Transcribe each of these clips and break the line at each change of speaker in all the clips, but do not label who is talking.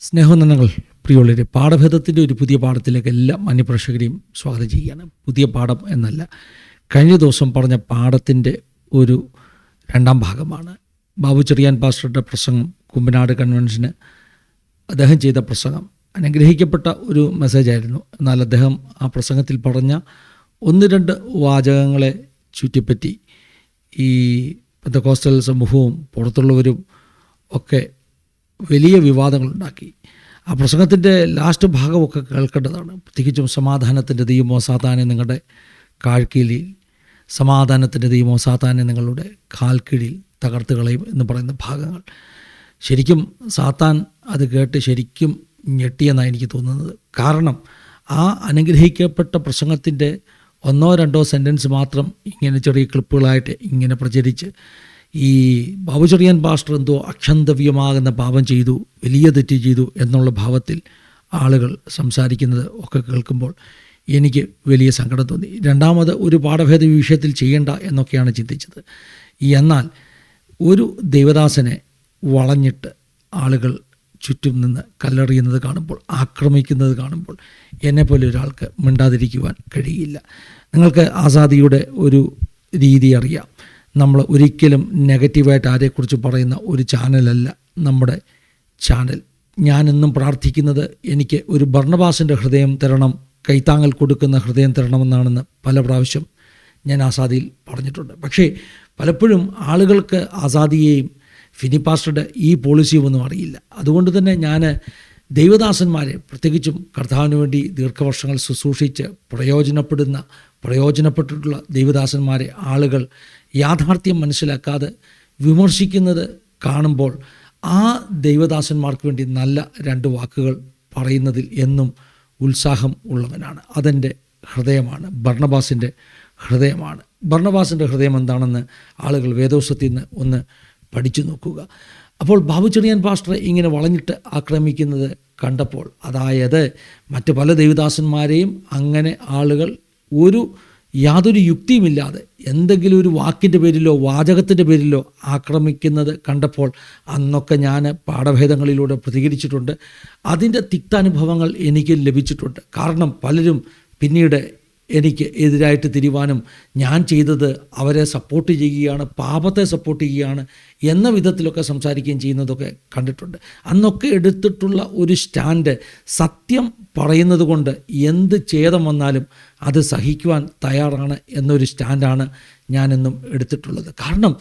സ്നേഹവന്ദനങ്ങൾ പ്രിയമുള്ളവരെ, പാഠഭേദത്തിൻ്റെ ഒരു പുതിയ പാഠത്തിലേക്ക് എല്ലാ മാന്യപ്രേക്ഷകരെയും സ്വാഗതം ചെയ്യുകയാണ്. പുതിയ പാഠം എന്നല്ല, കഴിഞ്ഞ ദിവസം പറഞ്ഞ പാഠത്തിൻ്റെ ഒരു രണ്ടാം ഭാഗമാണ്. ബാബു ചെറിയാൻ പാസ്റ്ററുടെ പ്രസംഗം, കുമ്പനാട് കൺവെൻഷന് അദ്ദേഹം ചെയ്ത പ്രസംഗം അനുഗ്രഹിക്കപ്പെട്ട ഒരു മെസ്സേജായിരുന്നു. എന്നാൽ അദ്ദേഹം ആ പ്രസംഗത്തിൽ പറഞ്ഞ ഒന്ന് രണ്ട് വാചകങ്ങളെ ചുറ്റിപ്പറ്റി ഈ പെന്തക്കോസ്റ്റൽ സമൂഹവും പുറത്തുള്ളവരും ഒക്കെ വലിയ വിവാദങ്ങളുണ്ടാക്കി. ആ പ്രസംഗത്തിൻ്റെ ലാസ്റ്റ് ഭാഗമൊക്കെ കേൾക്കേണ്ടതാണ്. പ്രത്യേകിച്ചും സമാധാനത്തിൻ്റെ ദൈവമോ സാത്താനെ നിങ്ങളുടെ കാൽക്കീഴിൽ, സമാധാനത്തിൻ്റെ ദൈവമോ സാത്താനെ നിങ്ങളുടെ കാൽക്കീഴിൽ തകർത്ത് കളയും എന്ന് പറയുന്ന ഭാഗങ്ങൾ. ശരിക്കും സാത്താൻ അത് കേട്ട് ശരിക്കും ഞെട്ടിയെന്നാണ് എനിക്ക് തോന്നുന്നത്. കാരണം ആ അനുഗ്രഹിക്കപ്പെട്ട പ്രസംഗത്തിൻ്റെ ഒന്നോ രണ്ടോ സെൻറ്റൻസ് മാത്രം ഇങ്ങനെ ചെറിയ ക്ലിപ്പുകളായിട്ട് ഇങ്ങനെ പ്രചരിച്ച് ഈ ബാബു ചെറിയാൻ പാസ്റ്റർ എന്തോ അക്ഷന്തവ്യമാകുന്ന പാപം ചെയ്തു, വലിയ തെറ്റ് ചെയ്തു എന്നുള്ള ഭാവത്തിൽ ആളുകൾ സംസാരിക്കുന്നത് ഒക്കെ കേൾക്കുമ്പോൾ എനിക്ക് വലിയ സങ്കടം തോന്നി. രണ്ടാമത് ഒരു പാഠഭേദ വിഷയത്തിൽ ചെയ്യേണ്ട എന്നൊക്കെയാണ് ചിന്തിച്ചത്. എന്നാൽ ഒരു ദൈവദാസനെ വളഞ്ഞിട്ട് ആളുകൾ ചുറ്റും നിന്ന് കല്ലെറിയുന്നത് കാണുമ്പോൾ, ആക്രമിക്കുന്നത് കാണുമ്പോൾ എന്നെപ്പോലെ ഒരാൾക്ക് മിണ്ടാതിരിക്കുവാൻ കഴിയില്ല. നിങ്ങൾക്ക് ആസാദിയുടെ ഒരു രീതി അറിയാം. നമ്മൾ ഒരിക്കലും നെഗറ്റീവായിട്ട് ആരെക്കുറിച്ച് പറയുന്ന ഒരു ചാനലല്ല നമ്മുടെ ചാനൽ. ഞാനെന്നും പ്രാർത്ഥിക്കുന്നത് എനിക്ക് ഒരു ബർണബാസിൻ്റെ ഹൃദയം തരണം, കൈത്താങ്ങൽ കൊടുക്കുന്ന ഹൃദയം തരണമെന്നാണെന്ന് പല പ്രാവശ്യം ഞാൻ ആസാദിയിൽ പറഞ്ഞിട്ടുണ്ട്. പക്ഷേ പലപ്പോഴും ആളുകൾക്ക് ആസാദിയെയും ഫിനി പാസ്റ്ററുടെ ഈ പോളിസിയും ഒന്നും അറിയില്ല. അതുകൊണ്ട് തന്നെ ഞാൻ ദൈവദാസന്മാരെ, പ്രത്യേകിച്ചും കർത്താവിന് വേണ്ടി ദീർഘവർഷങ്ങൾ ശുശ്രൂഷിച്ച് പ്രയോജനപ്പെട്ടിട്ടുള്ള ദൈവദാസന്മാരെ ആളുകൾ യാഥാർത്ഥ്യം മനസ്സിലാക്കാതെ വിമർശിക്കുന്നത് കാണുമ്പോൾ ആ ദൈവദാസന്മാർക്ക് വേണ്ടി നല്ല രണ്ട് വാക്കുകൾ പറയുന്നതിൽ എന്നും ഉത്സാഹം ഉള്ളവനാണ്. അതെൻ്റെ ഹൃദയമാണ്, ബർണബാസിൻ്റെ ഹൃദയമാണ്. ബർണബാസിൻ്റെ ഹൃദയം എന്താണെന്ന് ആളുകൾ വേദോസത്തിൽ നിന്ന് ഒന്ന് പഠിച്ചു നോക്കുക. അപ്പോൾ ബാബു ചെറിയാൻ പാസ്റ്ററെ ഇങ്ങനെ വളഞ്ഞിട്ട് ആക്രമിക്കുന്നത് കണ്ടപ്പോൾ, അതായത് മറ്റ് പല ദൈവദാസന്മാരെയും അങ്ങനെ ആളുകൾ യാതൊരു യുക്തിയുമില്ലാതെ എന്തെങ്കിലും ഒരു വാക്കിൻ്റെ പേരിലോ വാചകത്തിൻ്റെ പേരിലോ ആക്രമിക്കുന്നത് കണ്ടപ്പോൾ അന്നൊക്കെ ഞാൻ പാഠഭേദങ്ങളിലൂടെ പ്രതികരിച്ചിട്ടുണ്ട്. അതിൻ്റെ തിക്താനുഭവങ്ങൾ എനിക്ക് ലഭിച്ചിട്ടുണ്ട്. കാരണം പലരും പിന്നീട് എനിക്ക് എതിരായിട്ട് തിരിവാനും ഞാൻ ചെയ്തത് അവരെ സപ്പോർട്ട് ചെയ്യുകയാണ്, പാപത്തെ സപ്പോർട്ട് ചെയ്യുകയാണ് എന്ന വിധത്തിലൊക്കെ സംസാരിക്കുകയും ചെയ്യുന്നതൊക്കെ കണ്ടിട്ടുണ്ട്. അന്നൊക്കെ എടുത്തിട്ടുള്ള ഒരു സ്റ്റാൻഡ്, സത്യം പറയുന്നത് കൊണ്ട് എന്ത് ഛേദം വന്നാലും അത് സഹിക്കുവാൻ തയ്യാറാണ് എന്നൊരു സ്റ്റാൻഡാണ് ഞാനെന്നും എടുത്തിട്ടുള്ളത്. കാരണം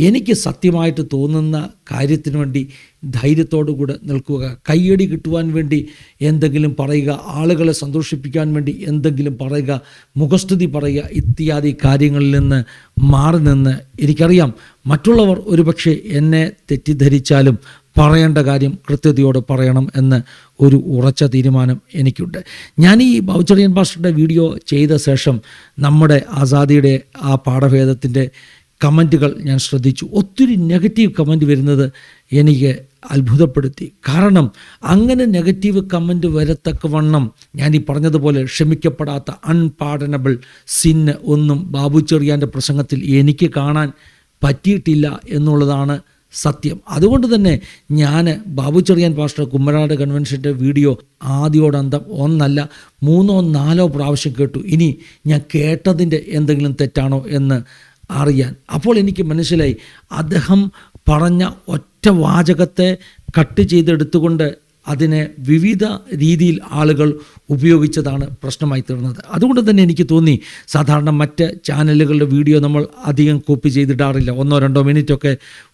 എനിക്ക് സത്യമായിട്ട് തോന്നുന്ന കാര്യത്തിന് വേണ്ടി ധൈര്യത്തോടുകൂടെ നിൽക്കുക, കയ്യടി കിട്ടുവാൻ വേണ്ടി എന്തെങ്കിലും പറയുക, ആളുകളെ സന്തോഷിപ്പിക്കാൻ വേണ്ടി എന്തെങ്കിലും പറയുക, മുഖസ്തുതി പറയുക, ഇത്യാദി കാര്യങ്ങളിൽ നിന്ന് മാറി നിന്ന്, എനിക്കറിയാം മറ്റുള്ളവർ ഒരുപക്ഷെ എന്നെ തെറ്റിദ്ധരിച്ചാലും പറയേണ്ട കാര്യം കൃത്യതയോടെ പറയണം എന്ന് ഒരു ഉറച്ച തീരുമാനം എനിക്കുണ്ട്. ഞാൻ ഈ ബാബു ചെറിയാൻ പാസ്റ്ററുടെ വീഡിയോ ചെയ്ത ശേഷം നമ്മുടെ ആസാദിയുടെ ആ പാഠഭേദത്തിൻ്റെ കമൻറ്റുകൾ ഞാൻ ശ്രദ്ധിച്ചു. ഒത്തിരി നെഗറ്റീവ് കമൻറ്റ് വരുന്നത് എനിക്ക് അത്ഭുതപ്പെടുത്തി. കാരണം അങ്ങനെ നെഗറ്റീവ് കമൻറ്റ് വരത്തക്കവണ്ണം ഞാൻ ഈ പറഞ്ഞതുപോലെ ക്ഷമിക്കപ്പെടാത്ത അൺപാർഡനബിൾ സിന്ന് ഒന്നും ബാബു ചെറിയാൻ്റെ പ്രസംഗത്തിൽ എനിക്ക് കാണാൻ പറ്റിയിട്ടില്ല എന്നുള്ളതാണ് സത്യം. അതുകൊണ്ട് തന്നെ ഞാൻ ബാബു ചെറിയാൻ പാസ്റ്റർ കുമ്പനാട് കൺവെൻഷൻ്റെ വീഡിയോ ആദ്യോടന്തം 1 അല്ല 3 or 4 പ്രാവശ്യം കേട്ടു. ഇനി ഞാൻ കേട്ടതിൻ്റെ എന്തെങ്കിലും തെറ്റാണോ എന്ന് അറിയാൻ. അപ്പോൾ എനിക്ക് മനസ്സിലായി, അദ്ദേഹം പറഞ്ഞ ഒറ്റ വാചകത്തെ കട്ട് ചെയ്തെടുത്തുകൊണ്ട് അതിനെ വിവിധ രീതിയിൽ ആളുകൾ ഉപയോഗിച്ചതാണ് പ്രശ്നമായി തീർന്നത്. അതുകൊണ്ട് തന്നെ എനിക്ക് തോന്നി, സാധാരണ മറ്റ് ചാനലുകളുടെ വീഡിയോ നമ്മൾ അധികം കോപ്പി ചെയ്തിടാറില്ല. 1-2 മിനിറ്റൊക്കെ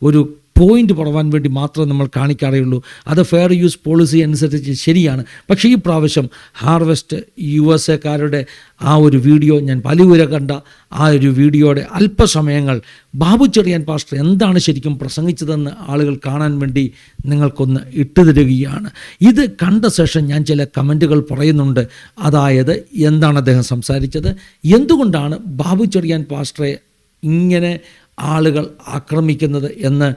ഒരു പോയിൻ്റ് പറയാൻ വേണ്ടി മാത്രം നമ്മൾ കാണിക്കാറേ അത് ഫെയർ യൂസ് പോളിസി അനുസരിച്ച് ശരിയാണ്. പക്ഷേ ഈ പ്രാവശ്യം ഹാർവെസ്റ്റ് USA ആ ഒരു വീഡിയോ ഞാൻ പലവരെ കണ്ട ആ ഒരു വീഡിയോയുടെ അല്പസമയങ്ങൾ ബാബു ചെറിയാൻ പാസ്റ്റർ എന്താണ് ശരിക്കും പ്രസംഗിച്ചതെന്ന് ആളുകൾ കാണാൻ വേണ്ടി നിങ്ങൾക്കൊന്ന് ഇട്ടുതരികയാണ്. ഇത് കണ്ട ശേഷം ഞാൻ ചില കമൻറ്റുകൾ പറയുന്നുണ്ട്. അതായത് എന്താണ് അദ്ദേഹം സംസാരിച്ചത്, എന്തുകൊണ്ടാണ് ബാബു ചെറിയാൻ പാസ്റ്ററെ ഇങ്ങനെ ആളുകൾ ആക്രമിക്കുന്നത് എന്ന്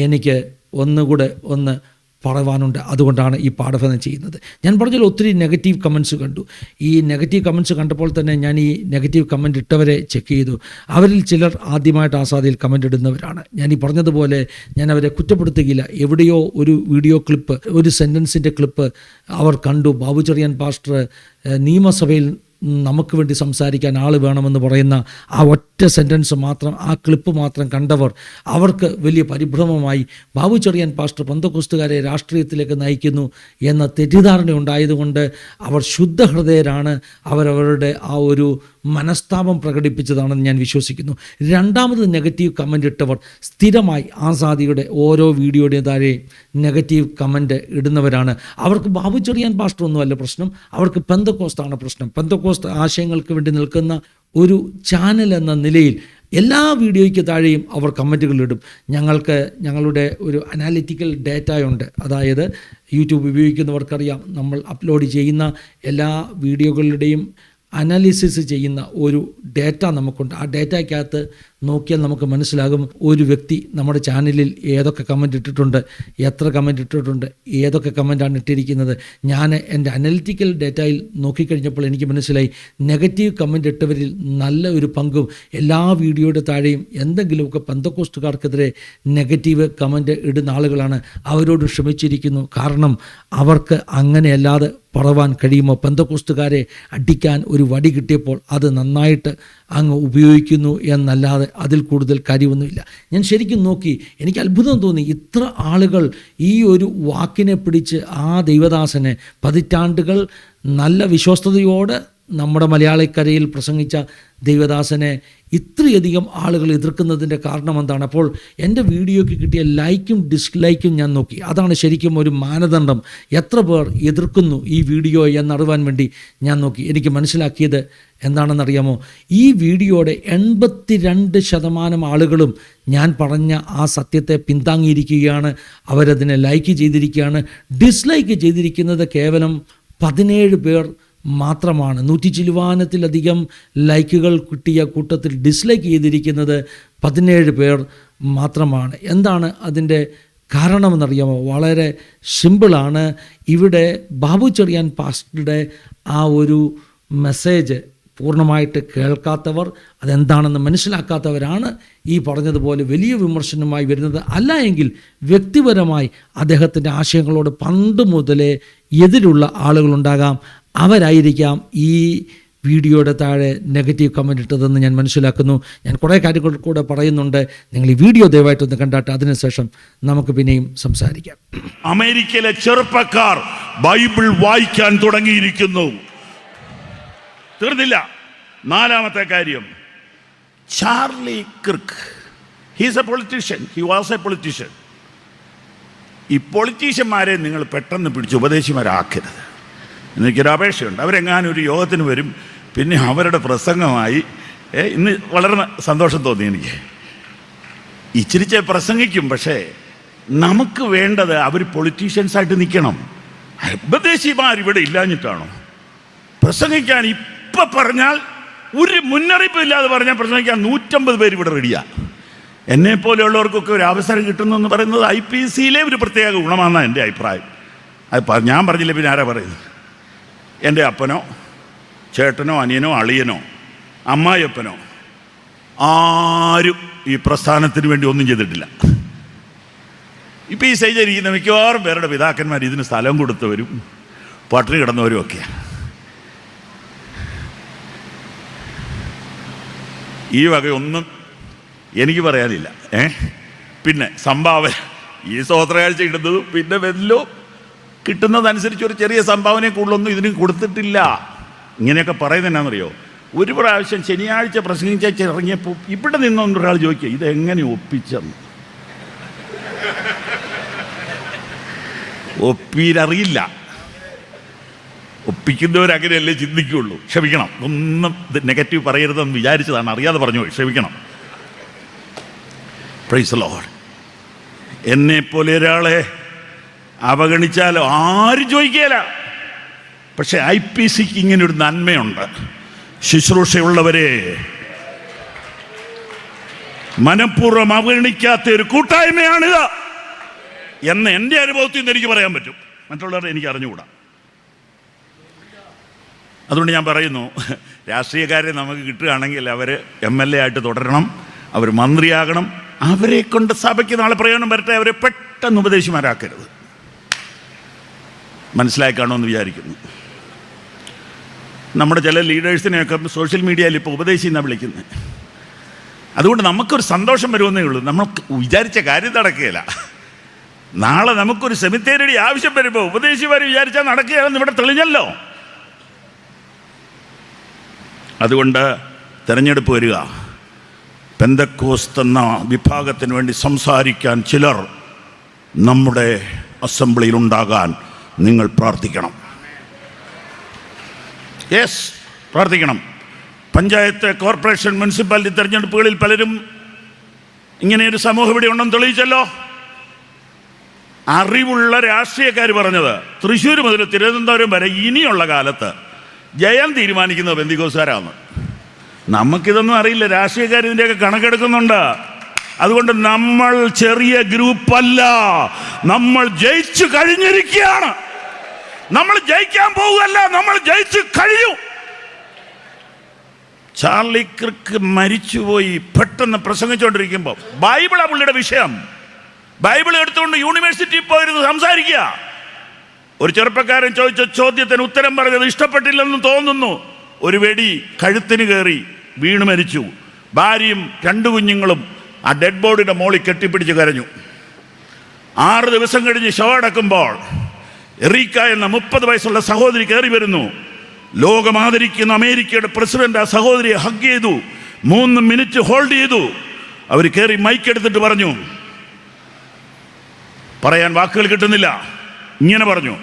എനിക്ക് ഒന്നുകൂടെ ഒന്ന് പറയുവാനുണ്ട്. അതുകൊണ്ടാണ് ഈ പാഠഭാഗം ചെയ്യുന്നത്. ഞാൻ പറഞ്ഞാൽ ഒത്തിരി നെഗറ്റീവ് കമൻസ് കണ്ടു. ഈ നെഗറ്റീവ് കമൻസ് കണ്ടപ്പോൾ തന്നെ ഞാൻ ഈ നെഗറ്റീവ് കമൻറ്റ് ഇട്ടവരെ ചെക്ക് ചെയ്തു. അവരിൽ ചിലർ ആദ്യമായിട്ട് ആസാദിയിൽ കമൻ്റ് ഇടുന്നവരാണ്. ഞാൻ ഈ പറഞ്ഞതുപോലെ ഞാൻ അവരെ കുറ്റപ്പെടുത്തുകയില്ല. എവിടെയോ ഒരു വീഡിയോ ക്ലിപ്പ്, ഒരു സെൻറ്റൻസിൻ്റെ ക്ലിപ്പ് അവർ കണ്ടു. ബാബു ചെറിയാൻ പാസ്റ്റർ നിയമസഭയിൽ നമുക്ക് വേണ്ടി സംസാരിക്കാൻ ആൾ വേണമെന്ന് പറയുന്ന ആ ഒറ്റ സെൻറ്റൻസ് മാത്രം, ആ ക്ലിപ്പ് മാത്രം കണ്ടവർ, അവർക്ക് വലിയ പരിഭ്രമമായി ബാബു ചെറിയാൻ പാസ്റ്റർ പെന്തക്കോസ്തുകാരെ രാഷ്ട്രീയത്തിലേക്ക് നയിക്കുന്നു എന്ന തെറ്റിദ്ധാരണ ഉണ്ടായതുകൊണ്ട് അവർ ശുദ്ധഹൃദയരാണ്. അവരവരുടെ ആ ഒരു മനസ്താപം പ്രകടിപ്പിച്ചതാണെന്ന് ഞാൻ വിശ്വസിക്കുന്നു. രണ്ടാമത് നെഗറ്റീവ് കമൻ്റ് ഇട്ടവർ സ്ഥിരമായി ആസാദിയുടെ ഓരോ വീഡിയോയുടെയും താഴെ നെഗറ്റീവ് കമൻ്റ് ഇടുന്നവരാണ്. അവർക്ക് ബാബു ചെറിയാൻ പാസ്റ്റർ ഒന്നുമല്ല പ്രശ്നം, അവർക്ക് പെന്തക്കോസ്താണ് പ്രശ്നം. പെന്തക്കോസ്ത് ആശയങ്ങൾക്ക് വേണ്ടി നിൽക്കുന്ന ഒരു ചാനൽ എന്ന നിലയിൽ എല്ലാ വീഡിയോയ്ക്ക് താഴെയും അവർ കമൻറ്റുകളിടും. ഞങ്ങളുടെ ഒരു അനാലിറ്റിക്കൽ ഡേറ്റയുണ്ട്. അതായത് യൂട്യൂബ് ഉപയോഗിക്കുന്നവർക്കറിയാം, നമ്മൾ അപ്ലോഡ് ചെയ്യുന്ന എല്ലാ വീഡിയോകളുടെയും അനാലിസിസ് ചെയ്യുന്ന ഒരു ഡേറ്റ നമുക്കുണ്ട്. ആ ഡേറ്റയ്ക്കകത്ത് നോക്കിയാൽ നമുക്ക് മനസ്സിലാകും ഒരു വ്യക്തി നമ്മുടെ ചാനലിൽ ഏതൊക്കെ കമൻ്റ് ഇട്ടിട്ടുണ്ട്, എത്ര കമൻ്റ് ഇട്ടിട്ടുണ്ട്, ഏതൊക്കെ കമൻ്റാണ് ഇട്ടിരിക്കുന്നത്. ഞാൻ എൻ്റെ അനലിറ്റിക്കൽ ഡേറ്റയിൽ നോക്കിക്കഴിഞ്ഞപ്പോൾ എനിക്ക് മനസ്സിലായി നെഗറ്റീവ് കമൻ്റ് ഇട്ടവരിൽ നല്ല ഒരു പങ്കും എല്ലാ വീഡിയോയുടെ താഴെയും എന്തെങ്കിലുമൊക്കെ പെന്തക്കോസ്റ്റുകാർക്കെതിരെ നെഗറ്റീവ് കമൻ്റ് ഇടുന്ന ആളുകളാണ്. അവരോട് ക്ഷമിച്ചിരിക്കുന്നു. കാരണം അവർക്ക് അങ്ങനെയല്ലാതെ പറവാൻ കഴിയുമോ? പെന്തക്കോസ്റ്റുകാരെ അടിക്കാൻ ഒരു വടി കിട്ടിയപ്പോൾ അത് നന്നായിട്ട് അങ്ങ് ഉപയോഗിക്കുന്നു എന്നല്ലാതെ അതിൽ കൂടുതൽ കാര്യമൊന്നുമില്ല. ഞാൻ ശരിക്കും നോക്കി, എനിക്ക് അത്ഭുതം തോന്നി. ഇത്ര ആളുകൾ ഈ ഒരു വാക്കിനെ പിടിച്ച് ആ ദൈവദാസനെ പതിറ്റാണ്ടുകൾ നല്ല വിശ്വസ്തയോടെ നമ്മുടെ മലയാളക്കരയിൽ പ്രസംഗിച്ച ദൈവദാസനെ ഇത്രയധികം ആളുകൾ എതിർക്കുന്നതിൻ്റെ കാരണം എന്താണ്? അപ്പോൾ എൻ്റെ വീഡിയോയ്ക്ക് കിട്ടിയ ലൈക്കും ഡിസ്ലൈക്കും ഞാൻ നോക്കി. അതാണ് ശരിക്കും ഒരു മാനദണ്ഡം. എത്ര പേർ എതിർക്കുന്നു ഈ വീഡിയോ എന്നറിയാൻ വേണ്ടി ഞാൻ നോക്കി. എനിക്ക് മനസ്സിലാക്കിയത് എന്താണെന്നറിയാമോ? ഈ വീഡിയോയുടെ 82% ആളുകളും ഞാൻ പറഞ്ഞ ആ സത്യത്തെ പിന്താങ്ങിയിരിക്കുകയാണ്. അവരതിനെ ലൈക്ക് ചെയ്തിരിക്കുകയാണ്. ഡിസ്ലൈക്ക് ചെയ്തിരിക്കുന്നത് കേവലം 17 പേർ മാത്രമാണ്. 100 ചില്ലുവാനത്തിലധികം ലൈക്കുകൾ കിട്ടിയ കൂട്ടത്തിൽ ഡിസ്ലൈക്ക് ചെയ്തിരിക്കുന്നത് 17 പേർ മാത്രമാണ്. എന്താണ് അതിൻ്റെ കാരണമെന്നറിയാമോ? വളരെ സിമ്പിളാണ്. ഇവിടെ ബാബു ചെറിയാൻ പാസ്റ്ററുടെ ആ ഒരു മെസ്സേജ് പൂർണ്ണമായിട്ട് കേൾക്കാത്തവർ, അതെന്താണെന്ന് മനസ്സിലാക്കാത്തവരാണ് ഈ പറഞ്ഞതുപോലെ വലിയ വിമർശനമായി വരുന്നത്. അല്ല എങ്കിൽ വ്യക്തിപരമായി അദ്ദേഹത്തിൻ്റെ ആശയങ്ങളോട് പണ്ട് മുതലേ എതിരുള്ള ആളുകളുണ്ടാകാം. അവരായിരിക്കാം ഈ വീഡിയോയുടെ താഴെ നെഗറ്റീവ് കമൻ്റ് ഇട്ടതെന്ന് ഞാൻ മനസ്സിലാക്കുന്നു. ഞാൻ കുറേ കാര്യങ്ങൾ കൂടെ പറയുന്നുണ്ട്. നിങ്ങൾ ഈ വീഡിയോ ദയവായിട്ടൊന്ന് കണ്ടാട്ട് അതിനുശേഷം നമുക്ക് പിന്നെയും സംസാരിക്കാം.
അമേരിക്കയിലെ ചെറുപ്പക്കാർ ബൈബിൾ വായിക്കാൻ തുടങ്ങിയിരിക്കുന്നു. തീർന്നില്ല. നാലാമത്തെ കാര്യം, Charlie Kirk. He's A politician. He was A politician. ഈ പൊളിറ്റീഷ്യന്മാരെ നിങ്ങൾ പെട്ടെന്ന് പിടിച്ച് ഉപദേശിമാരാക്കരുത്. എനിക്കൊരു അപേക്ഷയുണ്ട്. അവരെങ്ങാനും ഒരു യോഗത്തിന് വരും, പിന്നെ അവരുടെ പ്രസംഗമായി ഇന്ന് വളരെ സന്തോഷം തോന്നി എനിക്ക്. ഇച്ചിരിച്ച് പ്രസംഗിക്കും, പക്ഷേ നമുക്ക് വേണ്ടത് അവർ പൊളിറ്റീഷ്യൻസായിട്ട് നിൽക്കണം. ഉപദേശിമാരിവിടെ ഇല്ലാഞ്ഞിട്ടാണോ? പ്രസംഗിക്കാൻ ഇപ്പം പറഞ്ഞാൽ ഒരു മുന്നറിയിപ്പ് ഇല്ലാതെ പറഞ്ഞാൽ പ്രസംഗിക്കാൻ 150 പേര് ഇവിടെ റെഡിയാണ്. എന്നെപ്പോലെയുള്ളവർക്കൊക്കെ ഒരു അവസരം കിട്ടുന്നു പറയുന്നത് IPCയിലെ ഒരു പ്രത്യേക ഗുണമാണെന്നാണ് എൻ്റെ അഭിപ്രായം. അത് ഞാൻ പറഞ്ഞില്ല, പിന്നെ ആരാ പറയുന്നത്? എൻ്റെ അപ്പനോ ചേട്ടനോ അനിയനോ അളിയനോ അമ്മായിയപ്പനോ ആരും ഈ പ്രസ്ഥാനത്തിന് വേണ്ടി ഒന്നും ചെയ്തിട്ടില്ല. ഇപ്പോൾ ഈ സ്റ്റേജിലിരിക്കുന്ന മിക്കവാറും പേരുടെ പിതാക്കന്മാർ ഇതിന് സ്ഥലം കൊടുത്തവരും പട്ടിണി കിടന്നവരും ഒക്കെയാണ്. ഈ വകയൊന്നും എനിക്ക് പറയാനില്ല. പിന്നെ സംഭാവന, ഈ സ്തോത്രകാഴ്ച ഇടുന്നതും പിന്നെ വല്ലോ കിട്ടുന്നതനുസരിച്ച് ഒരു ചെറിയ സംഭാവനയെ കൂടുതലൊന്നും ഇതിന് കൊടുത്തിട്ടില്ല. ഇങ്ങനെയൊക്കെ പറയുന്നത് എന്നാണെന്നറിയോ? ഒരു പ്രാവശ്യം ശനിയാഴ്ച പ്രസംഗിച്ച് ഇറങ്ങിയപ്പോൾ ഇവിടെ നിന്നൊരാൾ ചോദിക്കുക, ഇതെങ്ങനെ ഒപ്പിച്ചെന്ന്. ഒപ്പീരറിയില്ല. ഒപ്പിക്കുന്നവരങ്ങനെയല്ലേ ചിന്തിക്കുകയുള്ളൂ. ക്ഷമിക്കണം, ഒന്നും നെഗറ്റീവ് പറയരുതെന്ന് വിചാരിച്ചതാണ്, അറിയാതെ പറഞ്ഞു പോയി, ക്ഷമിക്കണം. Praise the Lord. എന്നെപ്പോലെ ഒരാളെ അവഗണിച്ചാലോ ആരും ചോദിക്കുകയില്ല. പക്ഷെ IPCക്ക് ഇങ്ങനൊരു നന്മയുണ്ട്. ശുശ്രൂഷയുള്ളവരെ മനഃപൂർവ്വം അവഗണിക്കാത്ത ഒരു കൂട്ടായ്മയാണിത്. എന്ന് എൻ്റെ അനുഭവത്തിൽ നിന്ന് എനിക്ക് പറയാൻ പറ്റും, മറ്റുള്ളവരുടെ എനിക്ക് അറിഞ്ഞുകൂടാ. അതുകൊണ്ട് ഞാൻ പറയുന്നു, രാഷ്ട്രീയക്കാരെ നമുക്ക് കിട്ടുകയാണെങ്കിൽ അവർ MLA ആയിട്ട് തുടരണം, അവർ മന്ത്രിയാകണം. അവരെ കൊണ്ട് സഭയ്ക്ക് നാളെ പ്രയോജനം വരട്ടെ. അവരെ പെട്ടെന്ന് ഉപദേശിമാരാക്കരുത്. മനസ്സിലാക്കാണോ എന്ന് വിചാരിക്കുന്നു. നമ്മുടെ ചില ലീഡേഴ്സിനെയൊക്കെ സോഷ്യൽ മീഡിയയിൽ ഇപ്പോൾ ഉപദേശി എന്നാണ് വിളിക്കുന്നത്. അതുകൊണ്ട് നമുക്കൊരു സന്തോഷം വരുമെന്നേ ഉള്ളൂ. നമുക്ക് വിചാരിച്ച കാര്യം നടക്കുകയില്ല. നാളെ നമുക്കൊരു സെമിത്തേരിയുടെ ആവശ്യം വരുമ്പോൾ ഉപദേശിമാർ വിചാരിച്ചാൽ നടക്കുകയാണെന്ന് ഇവിടെ തെളിഞ്ഞല്ലോ. അതുകൊണ്ട് തെരഞ്ഞെടുപ്പ് വരിക. പെന്തക്കോസ്ത് എന്ന വിഭാഗത്തിന് വേണ്ടി സംസാരിക്കാൻ ചിലർ നമ്മുടെ അസംബ്ലിയിൽ ഉണ്ടാകാൻ നിങ്ങൾ പ്രാർത്ഥിക്കണം. യെസ്, പ്രാർത്ഥിക്കണം. പഞ്ചായത്ത്, കോർപ്പറേഷൻ, മുനിസിപ്പാലിറ്റി തെരഞ്ഞെടുപ്പുകളിൽ പലരും ഇങ്ങനെയൊരു സമൂഹം ഇവിടെ ഉണ്ടെന്ന് തെളിയിച്ചല്ലോ. അറിവുള്ള രാഷ്ട്രീയക്കാർ പറഞ്ഞത് തൃശ്ശൂർ മുതൽ തിരുവനന്തപുരം വരെ ഇനിയുള്ള കാലത്ത് ജയം തീരുമാനിക്കുന്നത് പെന്തിക്കോസ്തുകാരാണ്. നമുക്കിതൊന്നും അറിയില്ല. രാഷ്ട്രീയക്കാർ ഇതിൻ്റെയൊക്കെ കണക്കെടുക്കുന്നുണ്ട്. അതുകൊണ്ട് നമ്മൾ ചെറിയ ഗ്രൂപ്പല്ല, നമ്മൾ ജയിച്ചു കഴിഞ്ഞിരിക്കുകയാണ്. നമ്മൾ ജയിക്കാൻ പോവുകയല്ല, നമ്മൾ ജയിച്ചു കഴിഞ്ഞു. ചാർലി ക്രിക്ക് മരിച്ചുപോയി. പെട്ടെന്ന് പ്രസംഗിച്ചുകൊണ്ടിരിക്കുമ്പോൾ ബൈബിളാ പുള്ളിയുടെ വിഷയം. ബൈബിൾ എടുത്തുകൊണ്ട് യൂണിവേഴ്സിറ്റിയിൽ പോയിരുന്നു സംസാരിക്കുക. ഒരു ചെറുപ്പക്കാരൻ ചോദിച്ച ചോദ്യത്തിന് ഉത്തരം പറഞ്ഞത് ഇഷ്ടപ്പെട്ടില്ലെന്ന് തോന്നുന്നു. ഒരു വെടി കഴുത്തിന് കയറി വീണ് മരിച്ചു. ഭാര്യയും 2 കുഞ്ഞുങ്ങളും ആ ഡെഡ് ബോഡിയുടെ മോളിൽ കെട്ടിപ്പിടിച്ച് കരഞ്ഞു. 6 ദിവസം കഴിഞ്ഞ് ശവമടക്കുമ്പോൾ എറീക്ക എന്ന 30 വയസ്സുള്ള സഹോദരി കയറി വരുന്നു. ലോകം ആദരിക്കുന്ന അമേരിക്കയുടെ പ്രസിഡന്റ് ആ സഹോദരിയെ ഹഗ് ചെയ്തു. 3 മിനിറ്റ് ഹോൾഡ് ചെയ്തു. അവർ കയറി മൈക്ക് എടുത്തിട്ട് പറഞ്ഞു, പറയാൻ വാക്കുകൾ കിട്ടുന്നില്ല, ഇങ്ങനെ പറഞ്ഞു,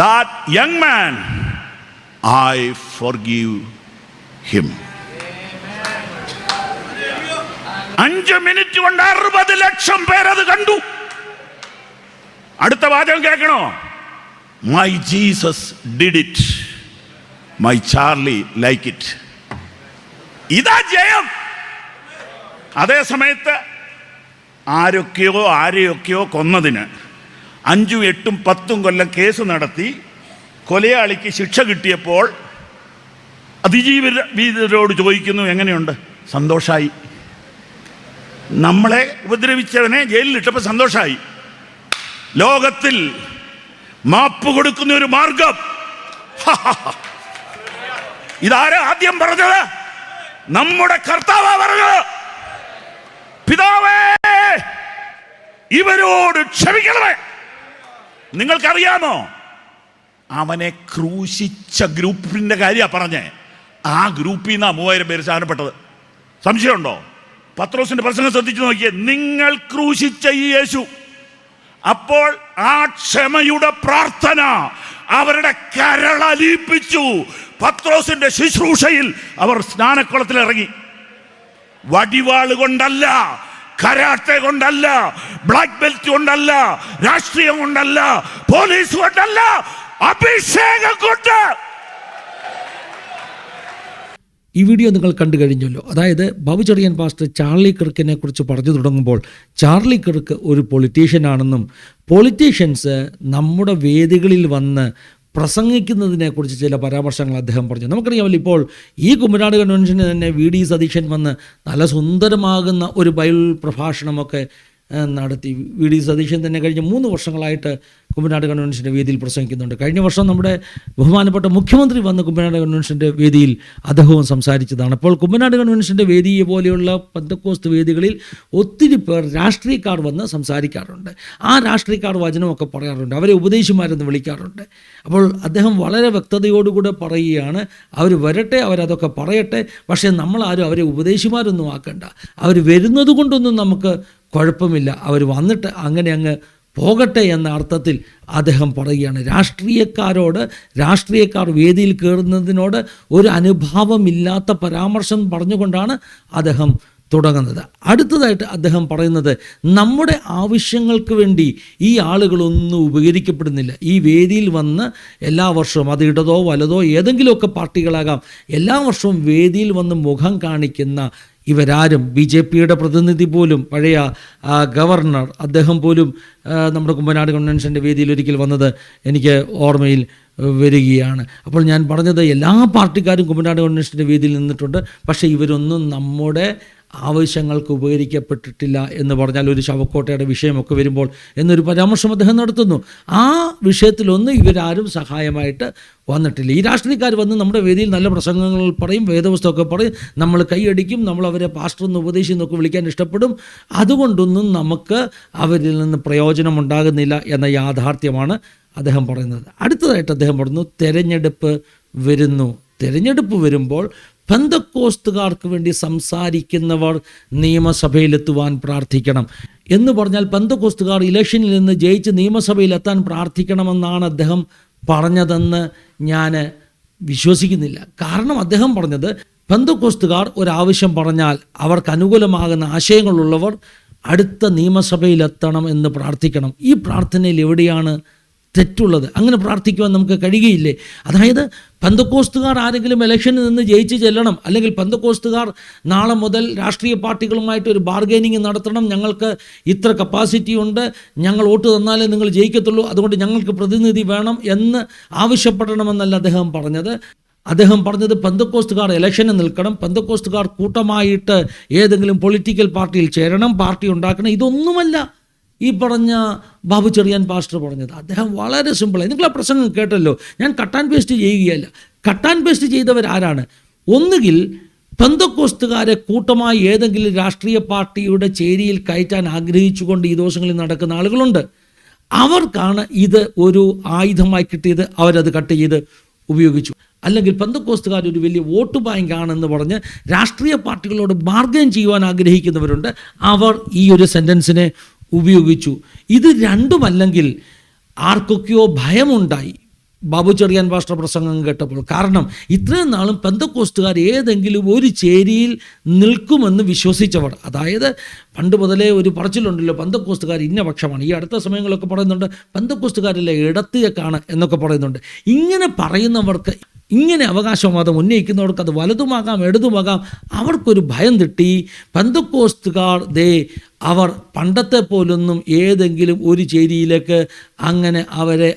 that young man, I forgive him. 5 minute കൊണ്ട് 60 ലക്ഷം പേരത് കണ്ടു. അടുത്ത വാചകം കേൾക്കണോ? My Jesus did it. My Charlie like it. ഇതാ ജയം. അതേ സമയത്ത് ആരെയൊക്കെയോ കൊന്നതിന് 5, 8, 10 കൊല്ലം കേസ് നടത്തി കൊലയാളിക്ക് ശിക്ഷ കിട്ടിയപ്പോൾ അതിജീവിതരോട് ചോദിക്കുന്നു, എങ്ങനെയുണ്ട്? സന്തോഷമായി. നമ്മളെ ഉപദ്രവിച്ചവനെ ജയിലിലിട്ടപ്പോൾ സന്തോഷമായി. ലോകത്തിൽ മാപ്പ് കൊടുക്കുന്ന ഒരു മാർഗം. ഇതാരാ ആദ്യം പറഞ്ഞത്? നമ്മുടെ കർത്താവാ പറഞ്ഞത്. പിതാവേ, ഇവരോട് ക്ഷമിക്കണമേ. നിങ്ങൾക്കറിയാമോ, അവനെ ക്രൂശിച്ച ഗ്രൂപ്പിന്റെ കാര്യമാണ് പറഞ്ഞേ. ആ ഗ്രൂപ്പിൽ നിന്നാ 3000 പേര് ശാനപ്പെട്ടത്. സംശയമുണ്ടോ? പത്രോസിന്റെ പ്രസംഗം ശ്രദ്ധിച്ചു നോക്കിയേ. നിങ്ങൾ ക്രൂശിച്ച ഈ യേശു. അപ്പോൾ ആ ക്ഷമയുടെ പ്രാർത്ഥന അവരുടെ കരളലിയിപ്പിച്ചു. പത്രോസിന്റെ ശുശ്രൂഷയിൽ അവർ സ്നാനക്കുളത്തിൽ ഇറങ്ങി. വടിവാള് കൊണ്ടല്ല, കരാട്ടെ കൊണ്ടല്ല, ബ്ലാക്ക് ബെൽറ്റ് കൊണ്ടല്ല, രാഷ്ട്രീയം കൊണ്ടല്ല, പോലീസ് കൊണ്ടല്ല, അഭിഷേകം കൊണ്ട്.
ഈ വീഡിയോ നിങ്ങൾ കണ്ടു കഴിഞ്ഞല്ലോ. അതായത് ബാബു ചെറിയാൻ പാസ്റ്റർ ചാർലി കിർക്കിനെ കുറിച്ച് പറഞ്ഞു തുടങ്ങുമ്പോൾ ചാർലി കിർക്ക് ഒരു പൊളിറ്റീഷ്യനാണെന്നും പൊളിറ്റീഷ്യൻസ് നമ്മുടെ വേദികളിൽ വന്ന് പ്രസംഗിക്കുന്നതിനെക്കുറിച്ച് ചില പരാമർശങ്ങൾ അദ്ദേഹം പറഞ്ഞു. നമുക്കറിയാമല്ലോ, ഇപ്പോൾ ഈ കുമ്മനാട് കൺവെൻഷന് തന്നെ VD സതീശൻ വന്ന് നല്ല സുന്ദരമാകുന്ന ഒരു ബൈബിൾ പ്രഭാഷണമൊക്കെ നടത്തി. VD സതീശൻ തന്നെ കഴിഞ്ഞ 3 വർഷങ്ങളായിട്ട് കുമ്മനാട് കൺവെൻഷൻ്റെ വേദിയിൽ പ്രസംഗിക്കുന്നുണ്ട്. കഴിഞ്ഞ വർഷം നമ്മുടെ ബഹുമാനപ്പെട്ട മുഖ്യമന്ത്രി വന്ന് കുമ്മനാട് കൺവെൻഷൻ്റെ വേദിയിൽ അദ്ദേഹവും സംസാരിച്ചതാണ്. അപ്പോൾ കുമ്മനാട് കൺവെൻഷൻ്റെ വേദിയെ പോലെയുള്ള പെന്തക്കോസ്ത് വേദികളിൽ ഒത്തിരി പേർ രാഷ്ട്രീയക്കാർ വന്ന് സംസാരിക്കാറുണ്ട്. ആ രാഷ്ട്രീയക്കാർ വചനമൊക്കെ പറയാറുണ്ട്, അവരെ ഉപദേശിമാരെന്ന് വിളിക്കാറുണ്ട്. അപ്പോൾ അദ്ദേഹം വളരെ വ്യക്തതയോടുകൂടെ പറയുകയാണ്, അവർ വരട്ടെ, അവരതൊക്കെ പറയട്ടെ, പക്ഷേ നമ്മളാരും അവരെ ഉപദേശിമാരൊന്നും ആക്കണ്ട. അവർ വരുന്നത് കൊണ്ടൊന്നും നമുക്ക് കുഴപ്പമില്ല, അവർ വന്നിട്ട് അങ്ങനെ അങ്ങ് പോകട്ടെ എന്ന അർത്ഥത്തിൽ അദ്ദേഹം പറയുകയാണ്. രാഷ്ട്രീയക്കാർ വേദിയിൽ കയറുന്നതിനോട് ഒരു അനുഭാവമില്ലാത്ത പരാമർശം പറഞ്ഞുകൊണ്ടാണ് അദ്ദേഹം തുടങ്ങുന്നത്. അടുത്തതായിട്ട് അദ്ദേഹം പറയുന്നത്, നമ്മുടെ ആവശ്യങ്ങൾക്ക് വേണ്ടി ഈ ആളുകളൊന്നും ഉപകരിക്കപ്പെടുന്നില്ല. ഈ വേദിയിൽ വന്ന് എല്ലാ വർഷവും, അത് ഇടതോ വലതോ ഏതെങ്കിലുമൊക്കെ പാർട്ടികളാകാം, എല്ലാ വർഷവും വേദിയിൽ വന്ന് മുഖം കാണിക്കുന്ന ഇവരാരും BJPയുടെ പ്രതിനിധി പോലും, പഴയ ഗവർണർ, അദ്ദേഹം പോലും നമ്മുടെ കുമ്പനാട് കൺവെൻഷൻ്റെ വേദിയിൽ ഒരിക്കൽ വന്നത് എനിക്ക് ഓർമ്മയിൽ വരികയാണ്. അപ്പോൾ ഞാൻ പറഞ്ഞത് എല്ലാ പാർട്ടിക്കാരും കുമ്പനാട് കൺവെൻഷൻ്റെ വേദിയിൽ നിന്നിട്ടുണ്ട്. പക്ഷേ ഇവരൊന്നും നമ്മുടെ ആവശ്യങ്ങൾക്ക് ഉപകരിക്കപ്പെട്ടിട്ടില്ല എന്ന് പറഞ്ഞാൽ, ഒരു ശവക്കോട്ടയുടെ വിഷയമൊക്കെ വരുമ്പോൾ എന്നൊരു പരാമർശം അദ്ദേഹം നടത്തുന്നു. ആ വിഷയത്തിലൊന്നും ഇവരാരും സഹായമായിട്ട് വന്നിട്ടില്ല. ഈ രാഷ്ട്രീയക്കാർ വന്ന് നമ്മുടെ വേദിയിൽ നല്ല പ്രസംഗങ്ങൾ പറയും, വേദപുസ്തകമൊക്കെ പറയും, നമ്മൾ കൈയടിക്കും, നമ്മൾ അവരെ പാസ്റ്റർ എന്ന് ഉപദേശി എന്നൊക്കെ വിളിക്കാൻ ഇഷ്ടപ്പെടും. അതുകൊണ്ടൊന്നും നമുക്ക് അവരിൽ നിന്ന് പ്രയോജനം ഉണ്ടാകുന്നില്ല എന്ന യാഥാർത്ഥ്യമാണ് അദ്ദേഹം പറയുന്നത്. അടുത്തതായിട്ട് അദ്ദേഹം പറഞ്ഞു, തെരഞ്ഞെടുപ്പ് വരുന്നു. തെരഞ്ഞെടുപ്പ് വരുമ്പോൾ പെന്തക്കോസ്തുകാർക്ക് വേണ്ടി സംസാരിക്കുന്നവർ നിയമസഭയിലെത്തുവാൻ പ്രാർത്ഥിക്കണം എന്ന് പറഞ്ഞാൽ, പെന്തക്കോസ്തുകാർ ഇലക്ഷനിൽ നിന്ന് ജയിച്ച് നിയമസഭയിലെത്താൻ പ്രാർത്ഥിക്കണമെന്നാണ് അദ്ദേഹം പറഞ്ഞതെന്ന് ഞാൻ വിശ്വസിക്കുന്നില്ല. കാരണം അദ്ദേഹം പറഞ്ഞത്, പെന്തക്കോസ്തുകാർ ഒരാവശ്യം പറഞ്ഞാൽ അവർക്ക് അനുകൂലമാകുന്ന ആശയങ്ങളുള്ളവർ അടുത്ത നിയമസഭയിലെത്തണം എന്ന് പ്രാർത്ഥിക്കണം. ഈ പ്രാർത്ഥനയിൽ എവിടെയാണ് തെറ്റുള്ളത്? അങ്ങനെ പ്രാർത്ഥിക്കുവാൻ നമുക്ക് കഴിയുകയില്ലേ? അതായത് പെന്തക്കോസ്തുകാർ ആരെങ്കിലും ഇലക്ഷനിൽ നിന്ന് ജയിച്ച് ചെല്ലണം, അല്ലെങ്കിൽ പെന്തക്കോസ്തുകാർ നാളെ മുതൽ രാഷ്ട്രീയ പാർട്ടികളുമായിട്ട് ഒരു ബാർഗൈനിങ് നടത്തണം, ഞങ്ങൾക്ക് ഇത്ര കപ്പാസിറ്റി ഉണ്ട്, ഞങ്ങൾ വോട്ട് തന്നാലേ നിങ്ങൾ ജയിക്കത്തുള്ളൂ, അതുകൊണ്ട് ഞങ്ങൾക്ക് പ്രതിനിധി വേണം എന്ന് ആവശ്യപ്പെടണമെന്നല്ല അദ്ദേഹം പറഞ്ഞത്. അദ്ദേഹം പറഞ്ഞത് പെന്തക്കോസ്തുകാർ ഇലക്ഷന് നിൽക്കണം, പെന്തക്കോസ്തുകാർ കൂട്ടമായിട്ട് ഏതെങ്കിലും പൊളിറ്റിക്കൽ പാർട്ടിയിൽ ചേരണം, പാർട്ടി ഉണ്ടാക്കണം. ഇതൊന്നുമല്ല ഈ പറഞ്ഞ ബാബു ചെറിയാൻ പാസ്റ്റർ പറഞ്ഞത്. അദ്ദേഹം വളരെ സിമ്പിളായി, നിങ്ങൾ ആ പ്രസംഗം കേട്ടല്ലോ, ഞാൻ കട്ട് ആൻഡ് പേസ്റ്റ് ചെയ്യുകയല്ല. കട്ട് ആൻഡ് പേസ്റ്റ് ചെയ്തവരാരാണ്? ഒന്നുകിൽ പെന്തക്കോസ്തുകാരെ കൂട്ടമായി ഏതെങ്കിലും രാഷ്ട്രീയ പാർട്ടിയുടെ ചേരിയിൽ കയറ്റാൻ ആഗ്രഹിച്ചുകൊണ്ട് ഈ ദിവസങ്ങളിൽ നടക്കുന്ന ആളുകളുണ്ട്. അവർക്കാണ് ഇത് ഒരു ആയുധമായി കിട്ടിയത്, അവരത് കട്ട് ചെയ്ത് ഉപയോഗിച്ചു. അല്ലെങ്കിൽ പെന്തക്കോസ്തുകാർ ഒരു വലിയ വോട്ട് ബാങ്കാണെന്ന് പറഞ്ഞ് രാഷ്ട്രീയ പാർട്ടികളോട് ബാർഗൈൻ ചെയ്യുവാൻ ആഗ്രഹിക്കുന്നവരുണ്ട്, അവർ ഈ ഒരു സെൻറ്റൻസിനെ ഉപയോഗിച്ചു. ഇത് രണ്ടുമല്ലെങ്കിൽ ആർക്കൊക്കെയോ ഭയമുണ്ടായി ബാബു ചെറിയാൻ പാസ്റ്റർ പ്രസംഗം കേട്ടപ്പോൾ. കാരണം ഇത്രയും നാളും പെന്തക്കോസ്തുകാർ ഏതെങ്കിലും ഒരു ചേരിയിൽ നിൽക്കുമെന്ന് വിശ്വസിച്ചവർ, അതായത് പണ്ട് മുതലേ ഒരു പറച്ചിലുണ്ടല്ലോ, പെന്തക്കോസ്തുകാർ ഇന്ന പക്ഷമാണ്. ഈ അടുത്ത സമയങ്ങളൊക്കെ പറയുന്നുണ്ട് പെന്തക്കോസ്തുകാരിലെ ഇടത്തിയേക്കാണ് എന്നൊക്കെ പറയുന്നുണ്ട്. ഇങ്ങനെ പറയുന്നവർക്ക്, ഇങ്ങനെ അവകാശവാദം ഉന്നയിക്കുന്നവർക്ക് അത് വലതുമാകാം ഇടതുമാകാം, അവർക്കൊരു ഭയം തെറ്റി. പെന്തക്കോസ്തുകാർ അവർ പണ്ടത്തെ പോലൊന്നും ഏതെങ്കിലും ഒരു ചേരിയിലേക്ക് അങ്ങനെ അവരെ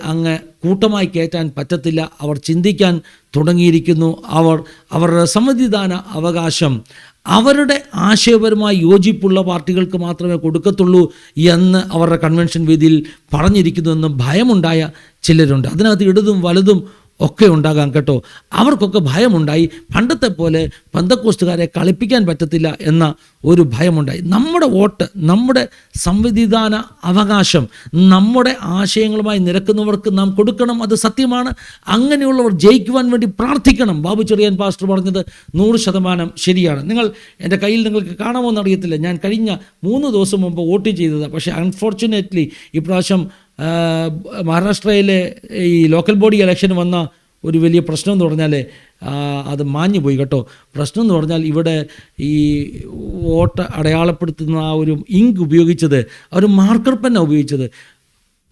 കൂട്ടമായി കയറ്റാൻ പറ്റത്തില്ല. അവർ ചിന്തിക്കാൻ തുടങ്ങിയിരിക്കുന്നു. അവരുടെ സമ്മതിദാന അവകാശം അവരുടെ ആശയപരമായി യോജിപ്പുള്ള പാർട്ടികൾക്ക് മാത്രമേ കൊടുക്കത്തുള്ളൂ എന്ന് അവരുടെ കൺവെൻഷൻ വേദിയിൽ പറഞ്ഞിരിക്കുന്നുവെന്ന് ഭയമുണ്ടായ ചിലരുണ്ട്. അതിനകത്ത് ഇടതും വലതും ഒക്കെ ഉണ്ടാകാം കേട്ടോ. അവർക്കൊക്കെ ഭയമുണ്ടായി. പണ്ടത്തെ പോലെ പെന്തക്കോസ്തുകാരെ കളിപ്പിക്കാൻ പറ്റത്തില്ല എന്ന ഒരു ഭയമുണ്ടായി. നമ്മുടെ വോട്ട്, നമ്മുടെ സംവിധാന അവകാശം നമ്മുടെ ആശയങ്ങളുമായി നിരക്കുന്നവർക്ക് നാം കൊടുക്കണം, അത് സത്യമാണ്. അങ്ങനെയുള്ളവർ ജയിക്കുവാൻ വേണ്ടി പ്രാർത്ഥിക്കണം. ബാബു ചെറിയാൻ പാസ്റ്റർ പറഞ്ഞത് 100% ശരിയാണ്. എൻ്റെ കയ്യിൽ നിങ്ങൾക്ക് കാണാമോ എന്നറിയത്തില്ല, ഞാൻ കഴിഞ്ഞ 3 ദിവസം മുമ്പ് വോട്ട് ചെയ്തതാണ്. പക്ഷേ അൺഫോർച്ചുനേറ്റ്ലി ഇപ്രാവശ്യം മഹാരാഷ്ട്രയിലെ ഈ ലോക്കൽ ബോഡി ഇലക്ഷൻ വന്ന ഒരു വലിയ പ്രശ്നം എന്ന് പറഞ്ഞാൽ അത് മാഞ്ഞു പോയി കേട്ടോ. പ്രശ്നം എന്ന് പറഞ്ഞാൽ ഇവിടെ ഈ വോട്ട് അടയാളപ്പെടുത്തുന്ന ആ ഒരു ഇങ്ക് ഉപയോഗിച്ചത്, ഒരു മാർക്കർ പെന്നാണ്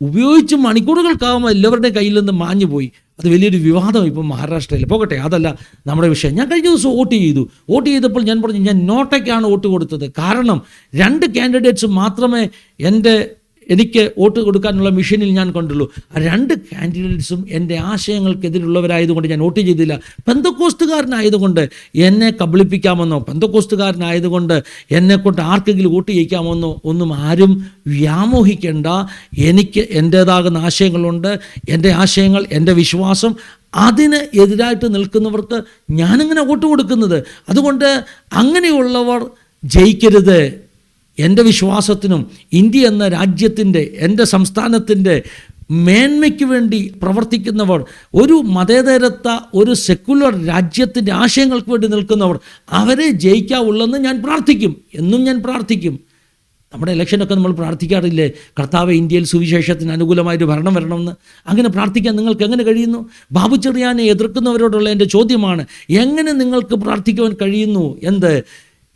ഉപയോഗിച്ച് മണിക്കൂറുകൾക്കാകുമ്പോൾ എല്ലാവരുടെയും കയ്യിൽ നിന്ന് മാഞ്ഞു പോയി. അത് വലിയൊരു വിവാദം ഇപ്പം മഹാരാഷ്ട്രയിൽ. പോകട്ടെ, അതല്ല നമ്മുടെ വിഷയം. ഞാൻ കഴിഞ്ഞ ദിവസം വോട്ട് ചെയ്തപ്പോൾ ഞാൻ പറഞ്ഞു, ഞാൻ നോട്ടയ്ക്കാണ് വോട്ട് കൊടുത്തത്. കാരണം 2 കാൻഡിഡേറ്റ്സ് മാത്രമേ എനിക്ക് വോട്ട് കൊടുക്കാനുള്ള മിഷനിൽ ഞാൻ കണ്ടുള്ളൂ. ആ 2 കാൻഡിഡേറ്റ്സും എൻ്റെ ആശയങ്ങൾക്കെതിരുള്ളവരായതുകൊണ്ട് ഞാൻ വോട്ട് ചെയ്തില്ല. പെന്തക്കോസ്തുകാരനായതുകൊണ്ട് എന്നെ കബളിപ്പിക്കാമെന്നോ, പെന്തക്കോസ്തുകാരനായതുകൊണ്ട് എന്നെക്കൊണ്ട് ആർക്കെങ്കിലും വോട്ട് ചെയ്യിക്കാമെന്നോ ഒന്നും ആരും വ്യാമോഹിക്കേണ്ട. എനിക്ക് എൻ്റേതാകുന്ന ആശയങ്ങളുണ്ട്. എൻ്റെ ആശയങ്ങൾ, എൻ്റെ വിശ്വാസം, അതിന് എതിരായിട്ട് നിൽക്കുന്നവർക്ക് ഞാനെങ്ങനെ വോട്ട് കൊടുക്കുന്നത്? അതുകൊണ്ട് അങ്ങനെയുള്ളവർ ജയിക്കരുത്. എൻ്റെ വിശ്വാസത്തിനും ഇന്ത്യ എന്ന രാജ്യത്തിൻ്റെ, എൻ്റെ സംസ്ഥാനത്തിൻ്റെ മേന്മയ്ക്ക് വേണ്ടി പ്രവർത്തിക്കുന്നവർ, ഒരു മതേതരത്വ, ഒരു സെക്കുലർ രാജ്യത്തിൻ്റെ ആശയങ്ങൾക്ക് വേണ്ടി നിൽക്കുന്നവർ, അവരെ ജയിക്കാവുള്ളെന്ന് ഞാൻ പ്രാർത്ഥിക്കും. എന്നും ഞാൻ പ്രാർത്ഥിക്കും. നമ്മുടെ ഇലക്ഷനൊക്കെ നമ്മൾ പ്രാർത്ഥിക്കാറില്ലേ, കർത്താവെ ഇന്ത്യയിൽ സുവിശേഷത്തിന് അനുകൂലമായൊരു ഭരണം വരണമെന്ന്? അങ്ങനെ പ്രാർത്ഥിക്കാൻ നിങ്ങൾക്ക് എങ്ങനെ കഴിയുന്നു? ബാബു ചെറിയാനെ എതിർക്കുന്നവരോടുള്ള എൻ്റെ ചോദ്യമാണ്, എങ്ങനെ നിങ്ങൾക്ക് പ്രാർത്ഥിക്കുവാൻ കഴിയുന്നു?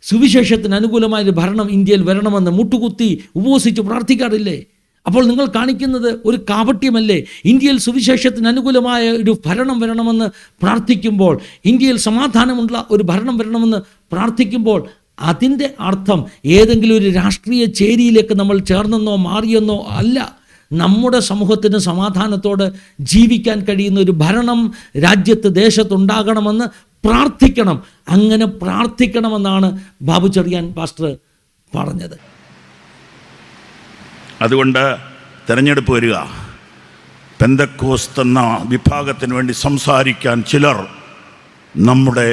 സുവിശേഷത്തിന് അനുകൂലമായൊരു ഭരണം ഇന്ത്യയിൽ വരണമെന്ന് മുട്ടുകുത്തി ഉപവസിച്ച് പ്രാർത്ഥിക്കാറില്ലേ? അപ്പോൾ നിങ്ങൾ കാണിക്കുന്നത് ഒരു കാപട്യമല്ലേ? ഇന്ത്യയിൽ സുവിശേഷത്തിന് അനുകൂലമായ ഒരു ഭരണം വരണമെന്ന് പ്രാർത്ഥിക്കുമ്പോൾ, ഇന്ത്യയിൽ സമാധാനമുള്ള ഒരു ഭരണം വരണമെന്ന് പ്രാർത്ഥിക്കുമ്പോൾ അതിൻ്റെ അർത്ഥം ഏതെങ്കിലും ഒരു രാഷ്ട്രീയ ചേരിയിലേക്ക് നമ്മൾ ചേർന്നെന്നോ മാറിയെന്നോ അല്ല. നമ്മുടെ സമൂഹത്തിന് സമാധാനത്തോടെ ജീവിക്കാൻ കഴിയുന്ന ഒരു ഭരണം രാജ്യത്ത് ദേശത്തുണ്ടാകണമെന്ന് പ്രാർത്ഥിക്കണം. അങ്ങനെ പ്രാർത്ഥിക്കണമെന്നാണ് ബാബു ചെറിയാൻ പാസ്റ്റർ പറഞ്ഞത്.
അതുകൊണ്ട് തെരഞ്ഞെടുപ്പ് വരിക, പെന്തക്കോസ്ത് എന്ന വിഭാഗത്തിന് വേണ്ടി സംസാരിക്കാൻ ചിലർ നമ്മുടെ